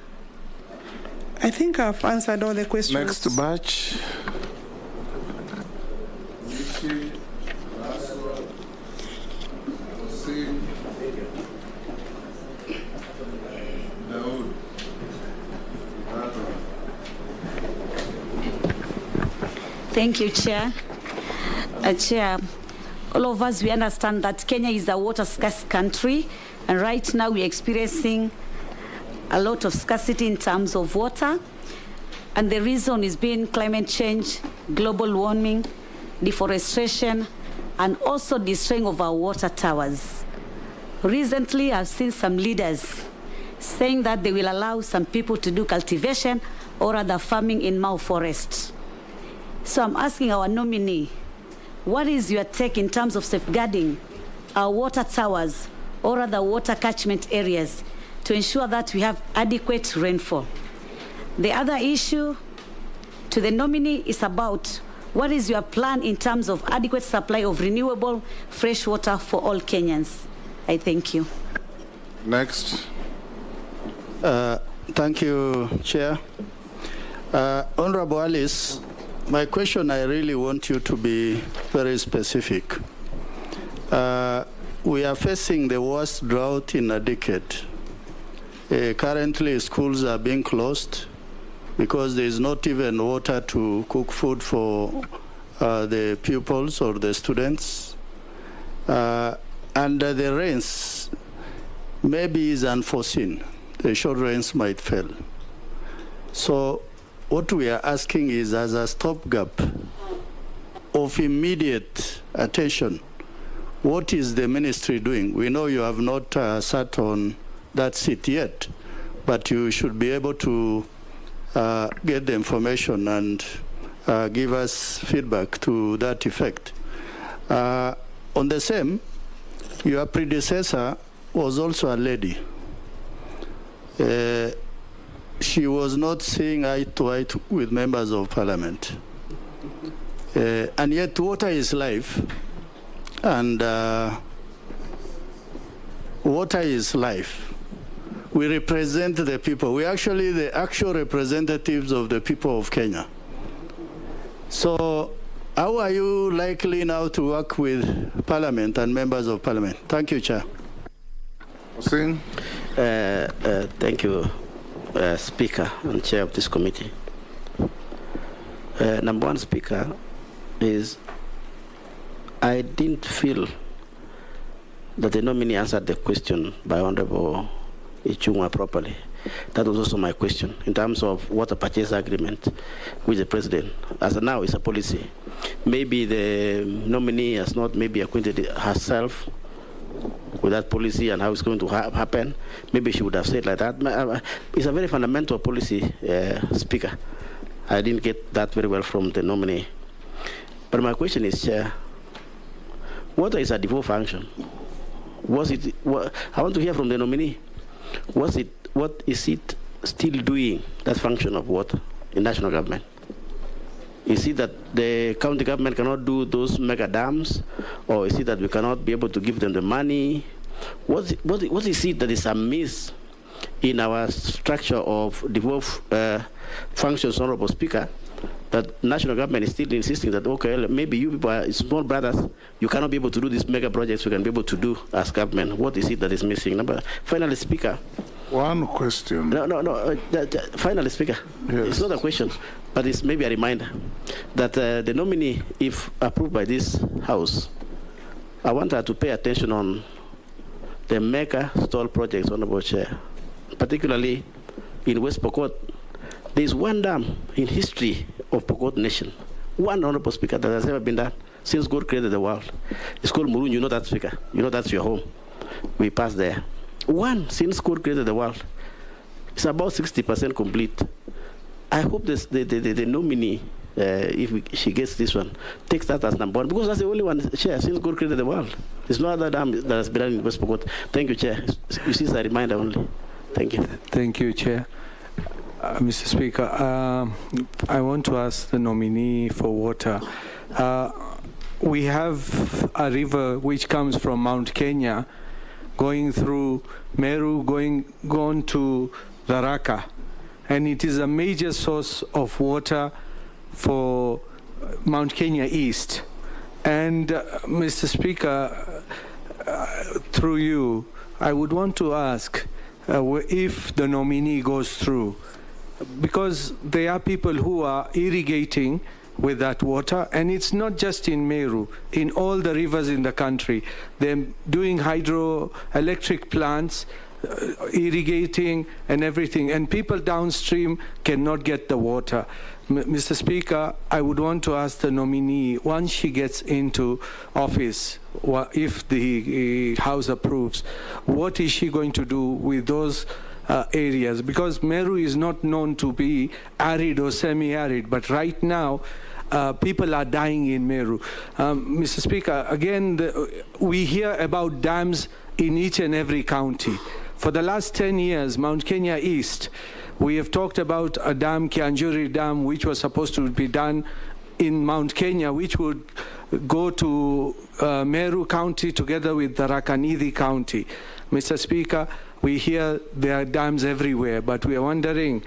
I think I've answered all the questions. Next batch. Thank you, Chair. Chair, all of us, we understand that Kenya is a water scarce country, and right now we're experiencing a lot of scarcity in terms of water, and the reason is being climate change, global warming, deforestation, and also destroying of our water towers. Recently, I've seen some leaders saying that they will allow some people to do cultivation or other farming in Mau Forest. So I'm asking our nominee, what is your take in terms of safeguarding our water towers or other water catchment areas to ensure that we have adequate rainfall? The other issue to the nominee is about what is your plan in terms of adequate supply of renewable fresh water for all Kenyans? I thank you. Next. Thank you, Chair. Honorable Alice, my question, I really want you to be very specific. We are facing the worst drought in a decade. Currently, schools are being closed because there is not even water to cook food for the pupils or the students. And the rains maybe is unforeseen. The short rains might fail. So what we are asking is, as a stopgap of immediate attention, what is the ministry doing? We know you have not sat on that seat yet, but you should be able to get the information and give us feedback to that effect. On the same, your predecessor was also a lady. She was not seeing eye to eye with members of parliament. And yet water is life, and water is life. We represent the people. We're actually the actual representatives of the people of Kenya. So how are you likely now to work with parliament and members of parliament? Thank you, Chair. Thank you, Speaker and Chair of this committee. Number one, Speaker, is I didn't feel that the nominee answered the question by Honorable Ichung'wah properly. That was also my question in terms of water purchase agreement with the president. As of now, it's a policy. Maybe the nominee has not maybe acquainted herself with that policy and how it's going to happen. Maybe she would have said like that. It's a very fundamental policy, Speaker. I didn't get that very well from the nominee. But my question is, Chair, water is a default function. I want to hear from the nominee. What is it still doing, that function of water in national government? Is it that the county government cannot do those mega dams? Or is it that we cannot be able to give them the money? What is it that is amiss in our structure of devolved functions, Honorable Speaker, that national government is still insisting that, okay, maybe you people are small brothers, you cannot be able to do these mega projects we can be able to do as government. What is it that is missing? Finally, Speaker. One question. No. Finally, Speaker. Yes. It's not a question, but it's maybe a reminder that the nominee, if approved by this House, I want her to pay attention on the mega stall projects, Honorable Chair, particularly in West Pokot. There is one dam in history of Pokot Nation, one, Honorable Speaker, that has ever been done since God created the world. It's called Murun. You know that, Speaker. You know that's your home. We passed there. One since God created the world. It's about 60% complete. I hope the nominee, if she gets this one, takes that as number one, because that's the only one, Chair, since God created the world. There's no other dam that has been done in West Pokot. Thank you, Chair. You see, it's a reminder only. Thank you. Thank you, Chair. Mr. Speaker, I want to ask the nominee for water. We have a river which comes from Mount Kenya, going through Meru, going to Tharaka, and it is a major source of water for Mount Kenya East. And Mr. Speaker, through you, I would want to ask if the nominee goes through, because there are people who are irrigating with that water, and it's not just in Meru, in all the rivers in the country. They're doing hydroelectric plants, irrigating and everything, and people downstream cannot get the water. Mr. Speaker, I would want to ask the nominee, once she gets into office, if the House approves, what is she going to do with those areas? Because Meru is not known to be arid or semi-arid, but right now people are dying in Meru. Mr. Speaker, again, we hear about dams in each and every county. For the last 10 years, Mount Kenya East, we have talked about a dam, Kianjuri Dam, which was supposed to be done in Mount Kenya, which would go to Meru County together with the Tharaka-Nithi County. Mr. Speaker, we hear there are dams everywhere, but we are wondering,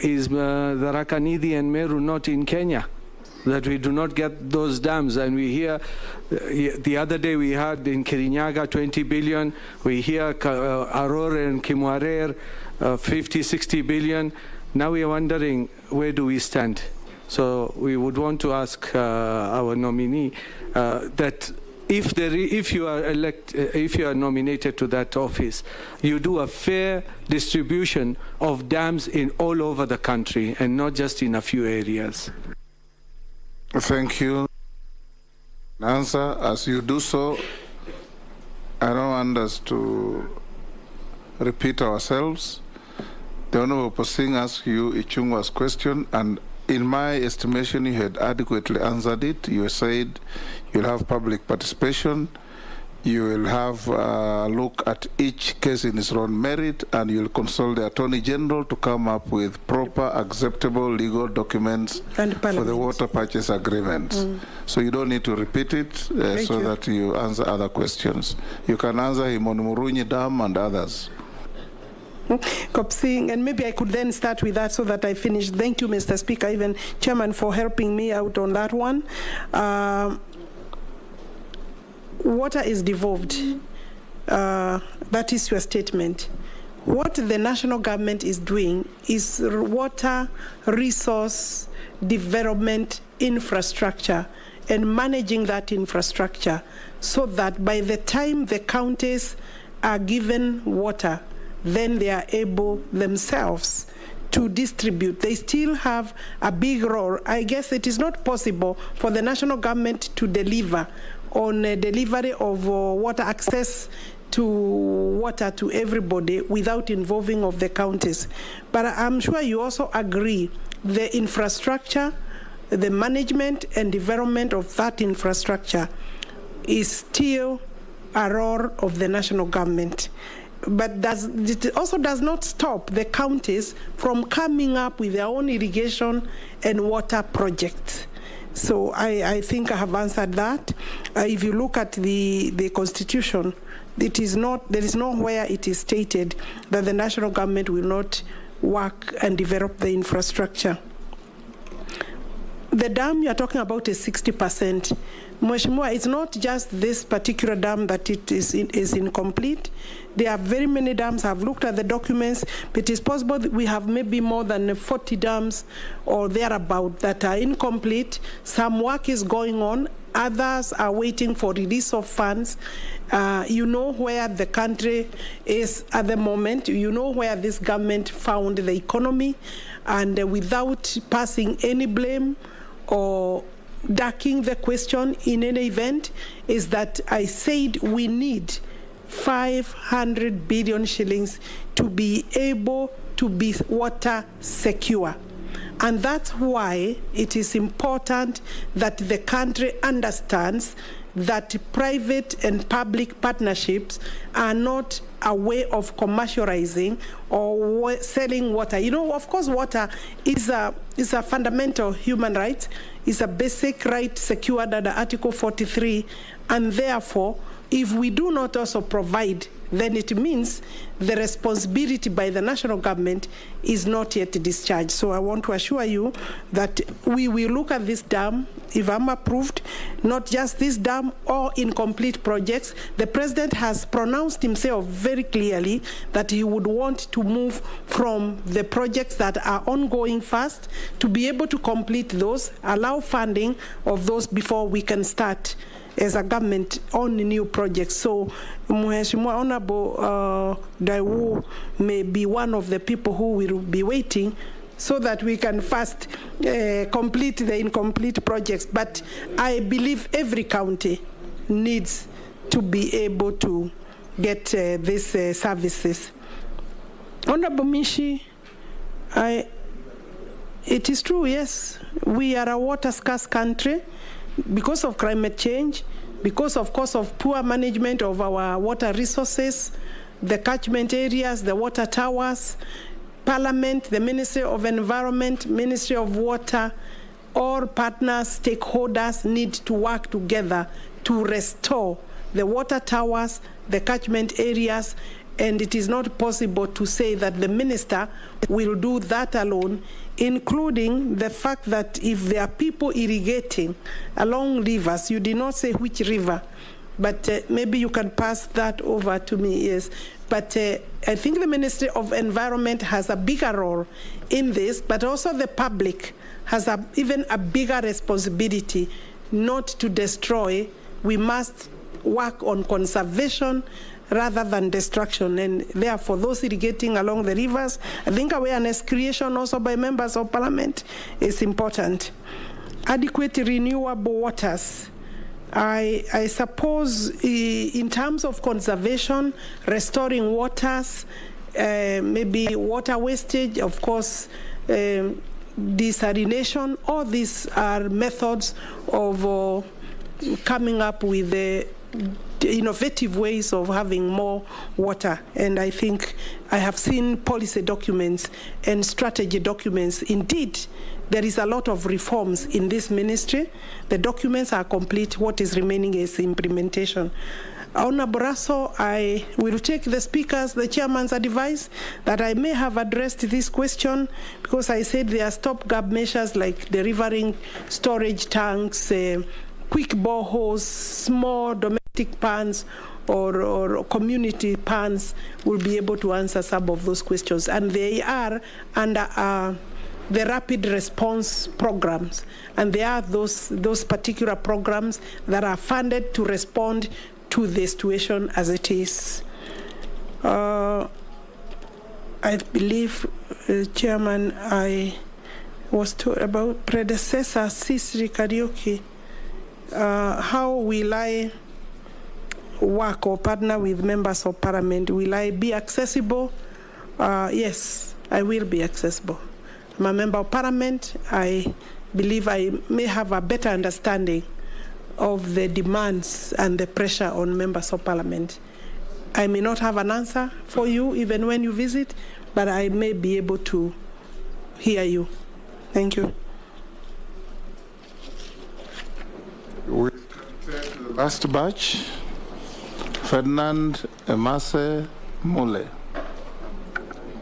is the Tharaka-Nithi and Meru not in Kenya, that we do not get those dams? And we hear, the other day we had in Kirinyaga 20 billion, we hear Aror and Kimwarer 50, 60 billion. Now we are wondering, where do we stand? So we would want to ask our nominee that if you are nominated to that office, you do a fair distribution of dams in all over the country and not just in a few areas. Thank you. Answer, as you do so, I don't want us to repeat ourselves. The Honorable Posing asked you Ichung'wah's question, and in my estimation, you had adequately answered it. You said you'll have public participation, you will have a look at each case in its own merit, and you'll consult the Attorney General to come up with proper, acceptable legal documents for the water purchase agreement. So you don't need to repeat it so that you answer other questions. You can answer him on Murunyi Dam and others. Kopsing, and maybe I could then start with that so that I finish. Thank you, Mr. Speaker, even Chairman, for helping me out on that one. Water is devolved. That is your statement. what the national government is doing is water resource development infrastructure and managing that infrastructure so that by the time the counties are given water, then they are able themselves to distribute. They still have a big role. I guess it is not possible for the national government to deliver on a delivery of water access to water to everybody without involving of the counties. But I'm sure you also agree the infrastructure, the management and development of that infrastructure is still a role of the national government. But it also does not stop the counties from coming up with their own irrigation and water projects. So I think I have answered that. If you look at the Constitution, there is nowhere it is stated that the national government will not work and develop the infrastructure. The dam you are talking about is 60%. Mheshimiwa, it's not just this particular dam that it is incomplete. There are very many dams. I've looked at the documents, but it is possible that we have maybe more than 40 dams or thereabout that are incomplete. Some work is going on. Others are waiting for release of funds. You know where the country is at the moment. You know where this government found the economy. And without passing any blame or ducking the question in any event, is that I said we need 500 billion shillings to be able to be water secure. And that's why it is important that the country understands that private and public partnerships are not a way of commercializing or selling water. You know, of course, water is a fundamental human right. It's a basic right secured under Article 43, and therefore, if we do not also provide, then it means the responsibility by the national government is not yet discharged. So I want to assure you that we will look at this dam, if I'm approved, not just this dam or incomplete projects. The president has pronounced himself very clearly that he would want to move from the projects that are ongoing first to be able to complete those, allow funding of those before we can start as a government on new projects. So Mheshimiwa Honorable Daiwu may be one of the people who will be waiting so that we can first complete the incomplete projects. But I believe every county needs to be able to get these services. Honorable Mishi, it is true, yes, we are a water scarce country because of climate change, because of course of poor management of our water resources, the catchment areas, the water towers, Parliament, the Ministry of Environment, Ministry of Water, all partners, stakeholders need to work together to restore the water towers, the catchment areas, and it is not possible to say that the minister will do that alone, including the fact that if there are people irrigating along rivers, you did not say which river, but maybe you can pass that over to me, yes. But I think the Ministry of Environment has a bigger role in this, but also the public has even a bigger responsibility not to destroy. We must work on conservation rather than destruction, and therefore those irrigating along the rivers, I think awareness creation also by members of Parliament is important. Adequate renewable waters. I suppose in terms of conservation, restoring waters, maybe water wastage, of course, desalination, all these are methods of coming up with innovative ways of having more water. And I think I have seen policy documents and strategy documents. Indeed, there is a lot of reforms in this ministry. The documents are complete. What is remaining is implementation. Honorable Raso, I will take the speaker's, the chairman's advice that I may have addressed this question because I said there are stopgap measures like delivering storage tanks, quick boreholes, small domestic ponds, or community PANs will be able to answer some of those questions. And they are under the rapid response programs. And there are those particular programs that are funded to respond to the situation as it is. I believe, Chairman, I was told about predecessor Sisri Karaoke. How will I work or partner with members of parliament? Will I be accessible? Yes, I will be accessible. I'm a member of parliament. I believe I may have a better understanding of the demands and the pressure on members of parliament. I may not have an answer for you even when you visit, but I may be able to hear you. Thank you. We come to the last batch. Ferdinand Emase Mule.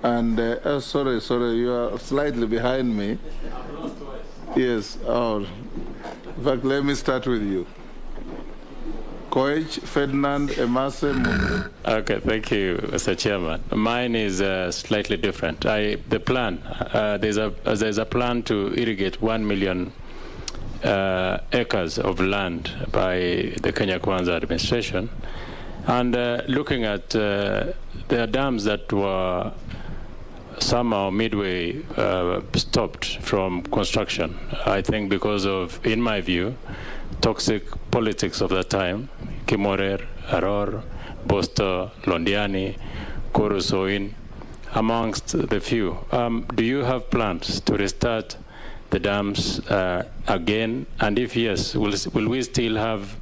And, sorry, you are slightly behind me. Yes, in fact, let me start with you. Coach Ferdinand Emase Mule. Okay, thank you, Mr. Chairman. Mine is slightly different. The plan, there's a plan to irrigate 1 million acres of land by the Kenya Kwanza administration. And looking at the dams that were somehow midway stopped from construction, I think because of, in my view, toxic politics of that time, Kimorer, Aror, Bosto, Londiani, Korusoin, amongst the few. Do you have plans to restart the dams again? And if yes, will we still have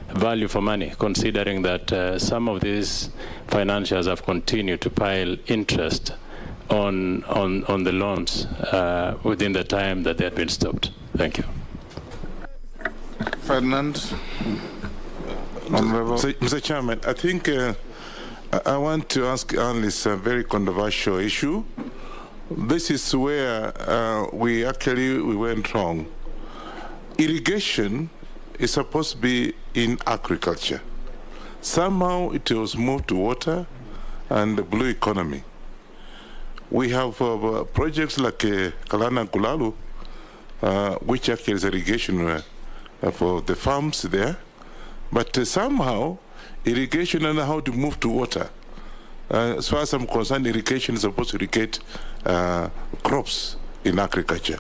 value for money, considering that some of these financiers have continued to pile interest on the loans within the time that they had been stopped? Thank you. Ferdinand. Mr. Chairman, I think I want to ask analysts a very controversial issue. This is where we went wrong. Irrigation is supposed to be in agriculture. Somehow it was moved to water and the blue economy. We have projects like Kalana Kulalu, which actually is irrigation for the farms there. But somehow, irrigation and how to move to water. As far as I'm concerned, irrigation is supposed to irrigate crops in agriculture.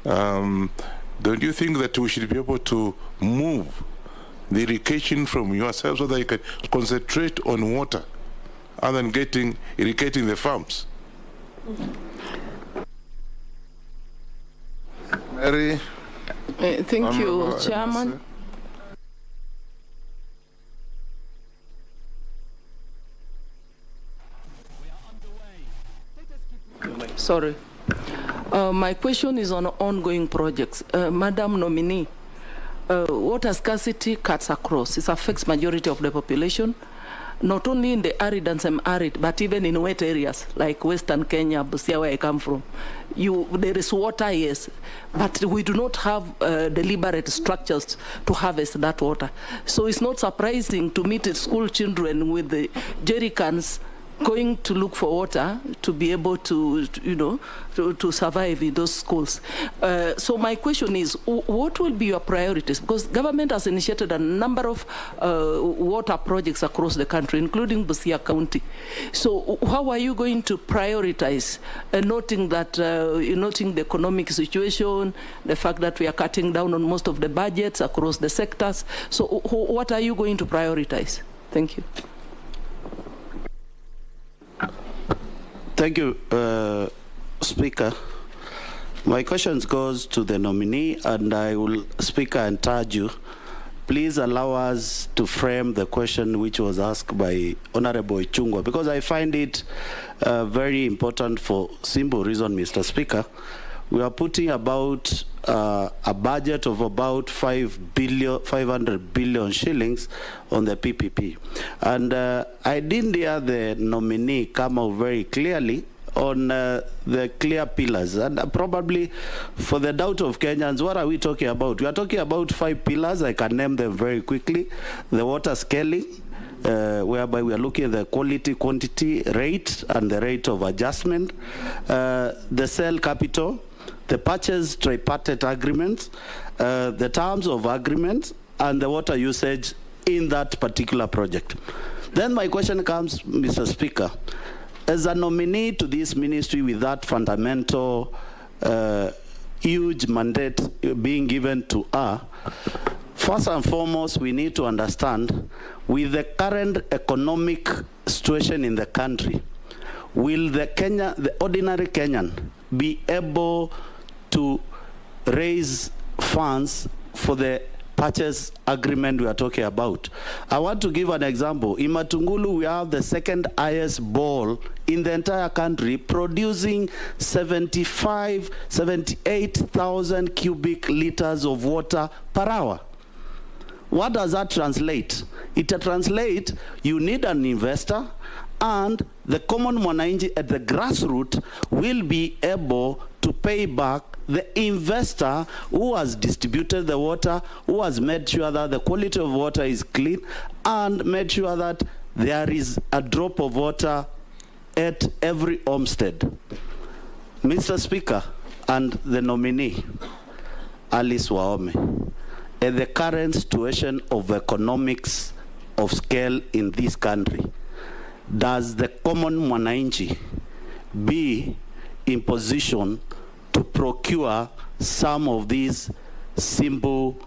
Don't you think that we should be able to move the irrigation from yourself so that you can concentrate on water other than irrigating the farms? Mary. Thank you, Chairman. Sorry. My question is on ongoing projects. Madam Nominee, water scarcity cuts across. It affects majority of the population, not only in the arid and semi-arid, but even in wet areas like Western Kenya, Busia, where I come from. There is water, yes, but we do not have deliberate structures to harvest that water. So it's not surprising to meet school children with the jerry cans going to look for water to be able to, to survive in those schools. So my question is, what will be your priorities? Because government has initiated a number of water projects across the country, including Busia County. So how are you going to prioritize, noting the economic situation, the fact that we are cutting down on most of the budgets across the sectors? So what are you going to prioritize? Thank you. Thank you, Speaker. My question goes to the nominee, and I will, Speaker, encourage you, please allow us to frame the question which was asked by Honorable Ichung'wah, because I find it very important for simple reason, Mr. Speaker. We are putting about a budget of about 500 billion shillings on the PPP. And I didn't hear the nominee come out very clearly on the clear pillars. And probably for the doubt of Kenyans, what are we talking about? We are talking about 5 pillars. I can name them very quickly. The water scaling, whereby we are looking at the quality, quantity, rate, and the rate of adjustment, the sale capital, the purchase tripartite agreements, the terms of agreement, and the water usage in that particular project. Then my question comes, Mr. Speaker, as a nominee to this ministry with that fundamental huge mandate being given to her, first and foremost, we need to understand, with the current economic situation in the country, will the ordinary Kenyan be able to raise funds for the purchase agreement we are talking about? I want to give an example. In Matungulu, we have the second highest bowl in the entire country, producing 78,000 cubic liters of water per hour. What does that translate? It translates you need an investor, and the common mwananchi at the grassroots will be able to pay back the investor who has distributed the water, who has made sure that the quality of water is clean, and made sure that there is a drop of water at every homestead. Mr. Speaker, and the nominee, Alice Wahome, at the current situation of economics of scale in this country, does the common mwananchi be in position to procure some of these simple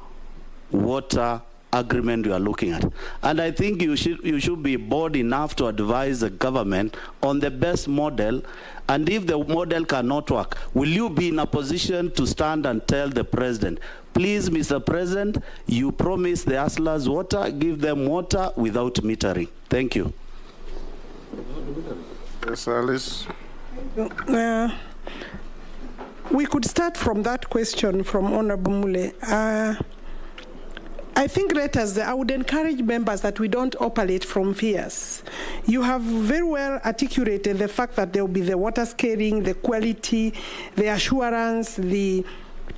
water agreement we are looking at? And I think you should be bold enough to advise the government on the best model, and if the model cannot work, will you be in a position to stand and tell the president, please, Mr. President, you promised the hustlers water, give them water without metering? Thank you. Yes, Alice. We could start from that question from Honorable Mule. I think I would encourage members that we don't operate from fears. You have very well articulated the fact that there will be the water scaling, the quality, the assurance, the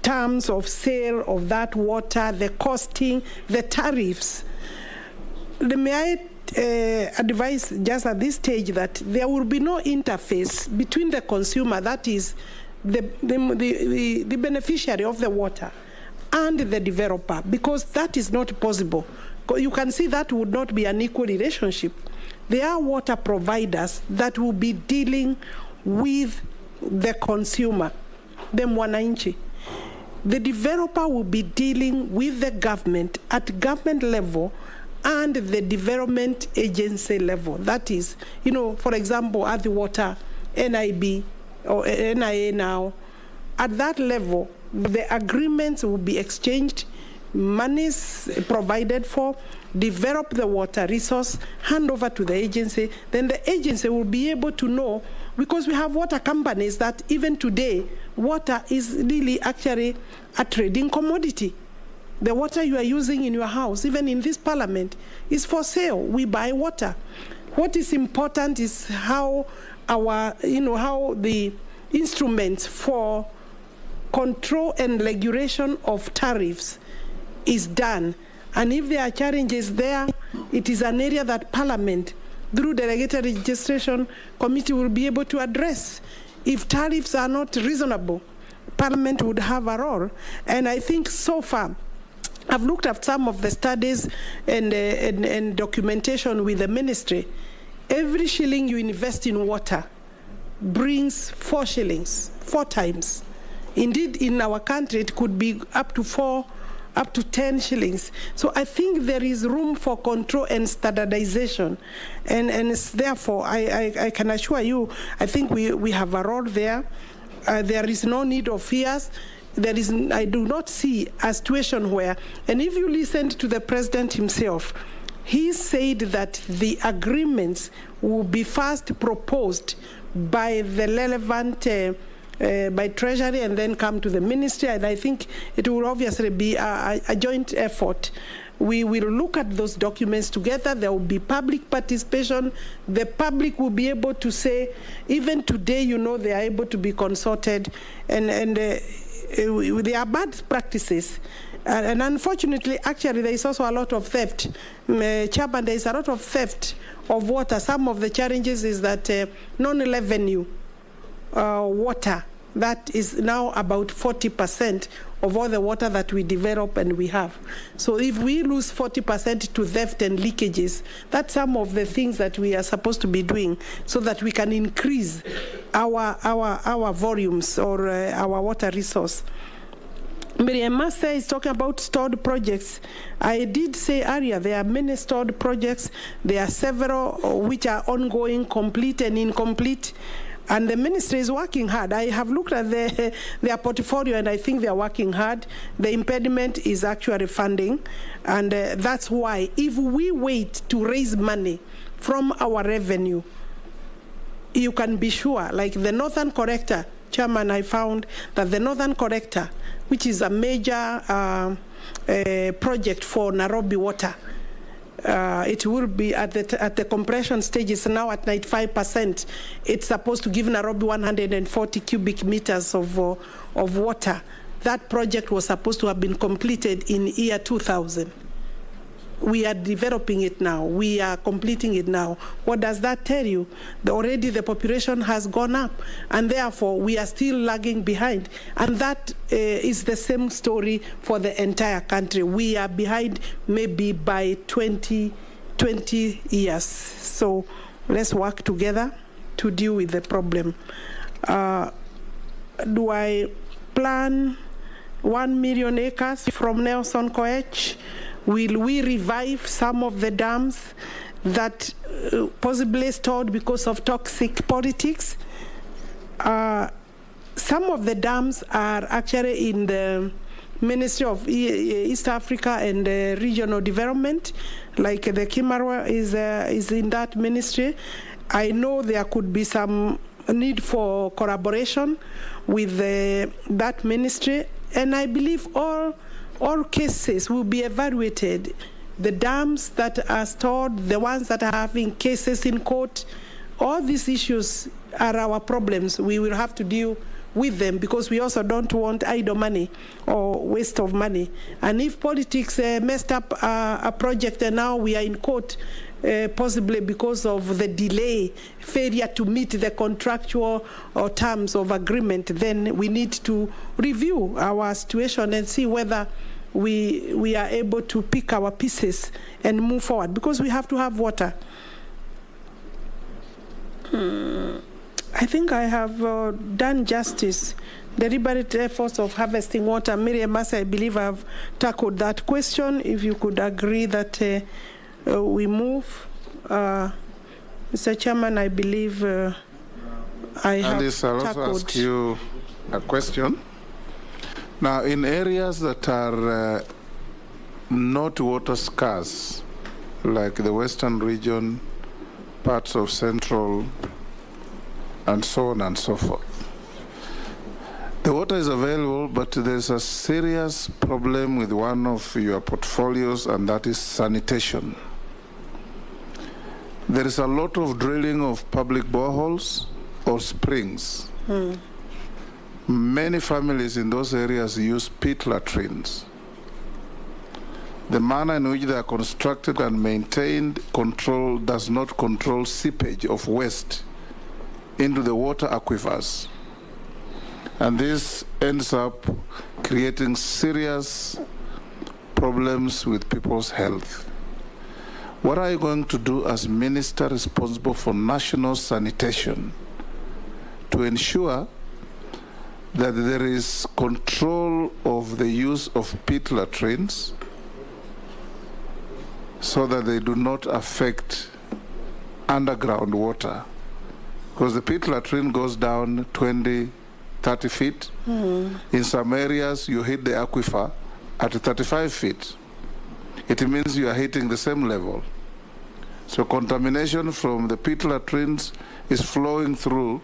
terms of sale of that water, the costing, the tariffs. May I advise just at this stage that there will be no interface between the consumer, that is the beneficiary of the water, and the developer, because that is not possible. You can see that would not be an equal relationship. There are water providers that will be dealing with the consumer, the mwananchi. The developer will be dealing with the government at government level and the development agency level. That is, for example, at the water, NIB or NIA now, at that level, the agreements will be exchanged, monies provided for, develop the water resource, hand over to the agency. Then the agency will be able to know, because we have water companies that even today, water is really actually a trading commodity. The water you are using in your house, even in this parliament, is for sale. We buy water. What is important is how how the instruments for control and regulation of tariffs is done. And if there are challenges there, it is an area that Parliament, through the Regulatory Registration Committee, will be able to address. If tariffs are not reasonable, Parliament would have a role. And I think so far, I've looked at some of the studies and documentation with the ministry. Every shilling you invest in water brings 4 shillings, 4 times. Indeed, in our country, it could be up to 10 shillings. So I think there is room for control and standardization. And therefore, I can assure you, I think we have a role there. There is no need of fears. I do not see a situation where, and if you listened to the president himself, he said that the agreements will be first proposed by the relevant, by Treasury, and then come to the ministry. And I think it will obviously be a joint effort. We will look at those documents together. There will be public participation. The public will be able to say, even today, they are able to be consulted. And there are bad practices. And unfortunately, actually, there is also a lot of theft. Chairman, there is a lot of theft of water. Some of the challenges is that non-revenue water, that is now about 40% of all the water that we develop and we have. So if we lose 40% to theft and leakages, that's some of the things that we are supposed to be doing so that we can increase our volumes or our water resource. Maminista is talking about stored projects. I did say earlier there are many stored projects. There are several which are ongoing, complete and incomplete. And the ministry is working hard. I have looked at their portfolio, and I think they are working hard. The impediment is actually funding, and that's why if we wait to raise money from our revenue, you can be sure, like the Northern Corrector, Chairman, I found that the Northern Corrector, which is a major project for Nairobi water, it will be at the compression stage. It's now at 95%. It's supposed to give Nairobi 140 cubic meters of water. That project was supposed to have been completed in year 2000. We are developing it now. We are completing it now. What does that tell you? Already the population has gone up, and therefore we are still lagging behind. And that is the same story for the entire country. We are behind maybe by 20 years. So let's work together to deal with the problem. Do I plan 1 million acres from Nelson Koech? Will we revive some of the dams that possibly stored because of toxic politics? Some of the dams are actually in the Ministry of East Africa and Regional Development, like the Kimarwa is in that ministry. I know there could be some need for collaboration with that ministry, and I believe all cases will be evaluated. The dams that are stored, the ones that are having cases in court, all these issues are our problems. We will have to deal with them because we also don't want idle money or waste of money. And if politics messed up a project and now we are in court, possibly because of the delay, failure to meet the contractual or terms of agreement, then we need to review our situation and see whether we are able to pick our pieces and move forward, because we have to have water. I think I have done justice. Deliberate efforts of harvesting water. Miriam Massa, I believe I've tackled that question. If you could agree that we move. Mr. Chairman, I believe I have Alice, I'll also ask you a question. Now, in areas that are not water scarce, like the Western region, parts of Central, and so on and so forth, the water is available, but there's a serious problem with one of your portfolios, and that is sanitation. There is a lot of drilling of public boreholes or springs. Many families in those areas use pit latrines. The manner in which they are constructed and maintained does not control seepage of waste into the water aquifers. And this ends up creating serious problems with people's health. What are you going to do as minister responsible for national sanitation to ensure that there is control of the use of pit latrines so that they do not affect underground water? Because the pit latrine goes down 20, 30 feet. In some areas, you hit the aquifer at 35 feet. It means you are hitting the same level. So contamination from the pit latrines is flowing through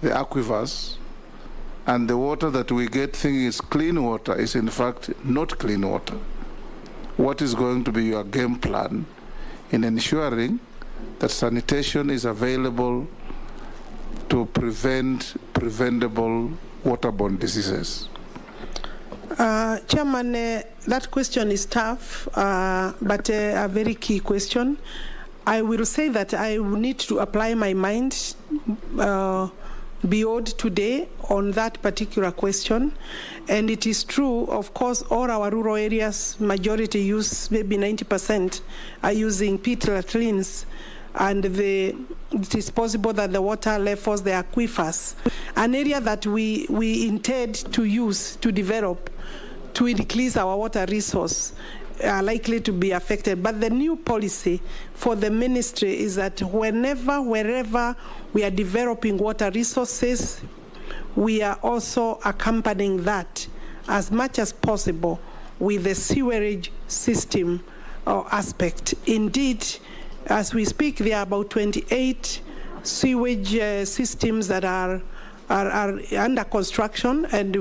the aquifers, and the water that we get thinking is clean water is in fact not clean water. What is going to be your game plan in ensuring that sanitation is available to prevent preventable waterborne diseases? Chairman, that question is tough, but a very key question. I will say that I will need to apply my mind beyond today on that particular question. And it is true, of course, all our rural areas, majority use, maybe 90% are using pit latrines, and it is possible that the water levels, the aquifers, an area that we intend to use to develop, to increase our water resource, are likely to be affected. But the new policy for the ministry is that wherever we are developing water resources, we are also accompanying that as much as possible with the sewerage system aspect. Indeed, as we speak, there are about 28 sewage systems that are under construction, and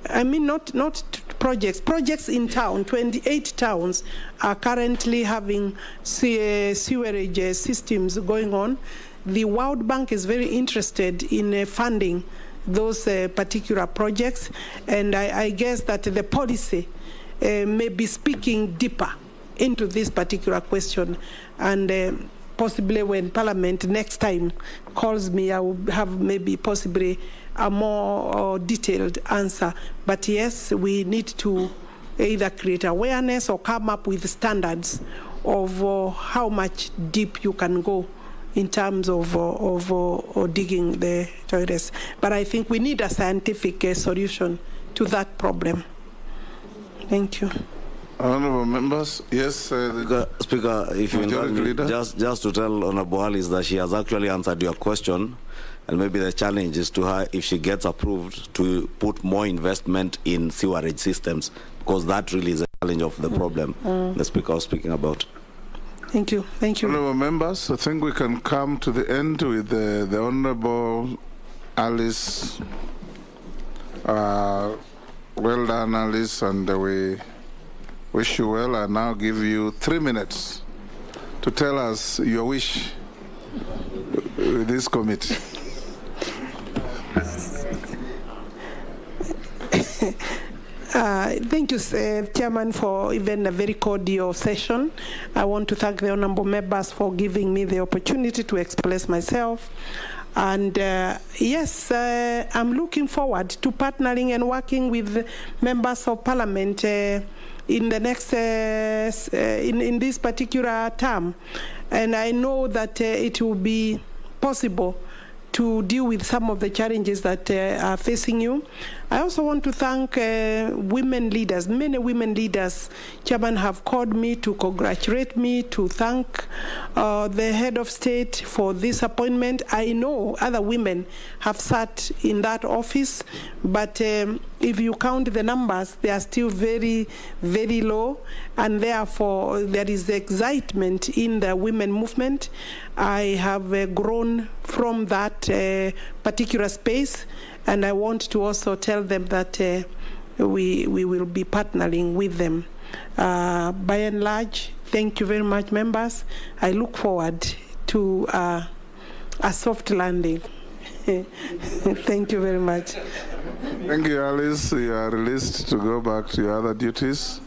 not projects in town. 28 towns are currently having sewerage systems going on. The World Bank is very interested in funding those particular projects, and I guess that the policy may be speaking deeper into this particular question, and possibly when Parliament next time calls me, I will have maybe possibly a more detailed answer. But yes, we need to either create awareness or come up with standards of how much deep you can go in terms of digging the toilets. But I think we need a scientific solution to that problem. Thank you. Honourable members, yes. Speaker, if you indulge me, just to tell Honourable Alice that she has actually answered your question, and maybe the challenge is to her, if she gets approved, to put more investment in sewerage systems, because that really is a challenge of the problem the Speaker was speaking about. Thank you. Thank you. Honourable members, I think we can come to the end with the Honourable Alice. Well done, Alice, and we wish you well. I now give you 3 minutes to tell us your wish with this committee. Thank you, Chairman, for even a very cordial session. I want to thank the honourable members for giving me the opportunity to express myself. And yes, I'm looking forward to partnering and working with members of Parliament in the next, in this particular term. And I know that it will be possible to deal with some of the challenges that are facing you. I also want to thank women leaders. Many women leaders, Chairman, have called me to congratulate me, to thank the head of state for this appointment. I know other women have sat in that office, but if you count the numbers, they are still very, very low, and therefore there is excitement in the women movement. I have grown from that particular space, and I want to also tell them that we will be partnering with them. By and large, thank you very much, members. I look forward to a soft landing. Thank you very much. Thank you, Alice. You are released to go back to your other duties.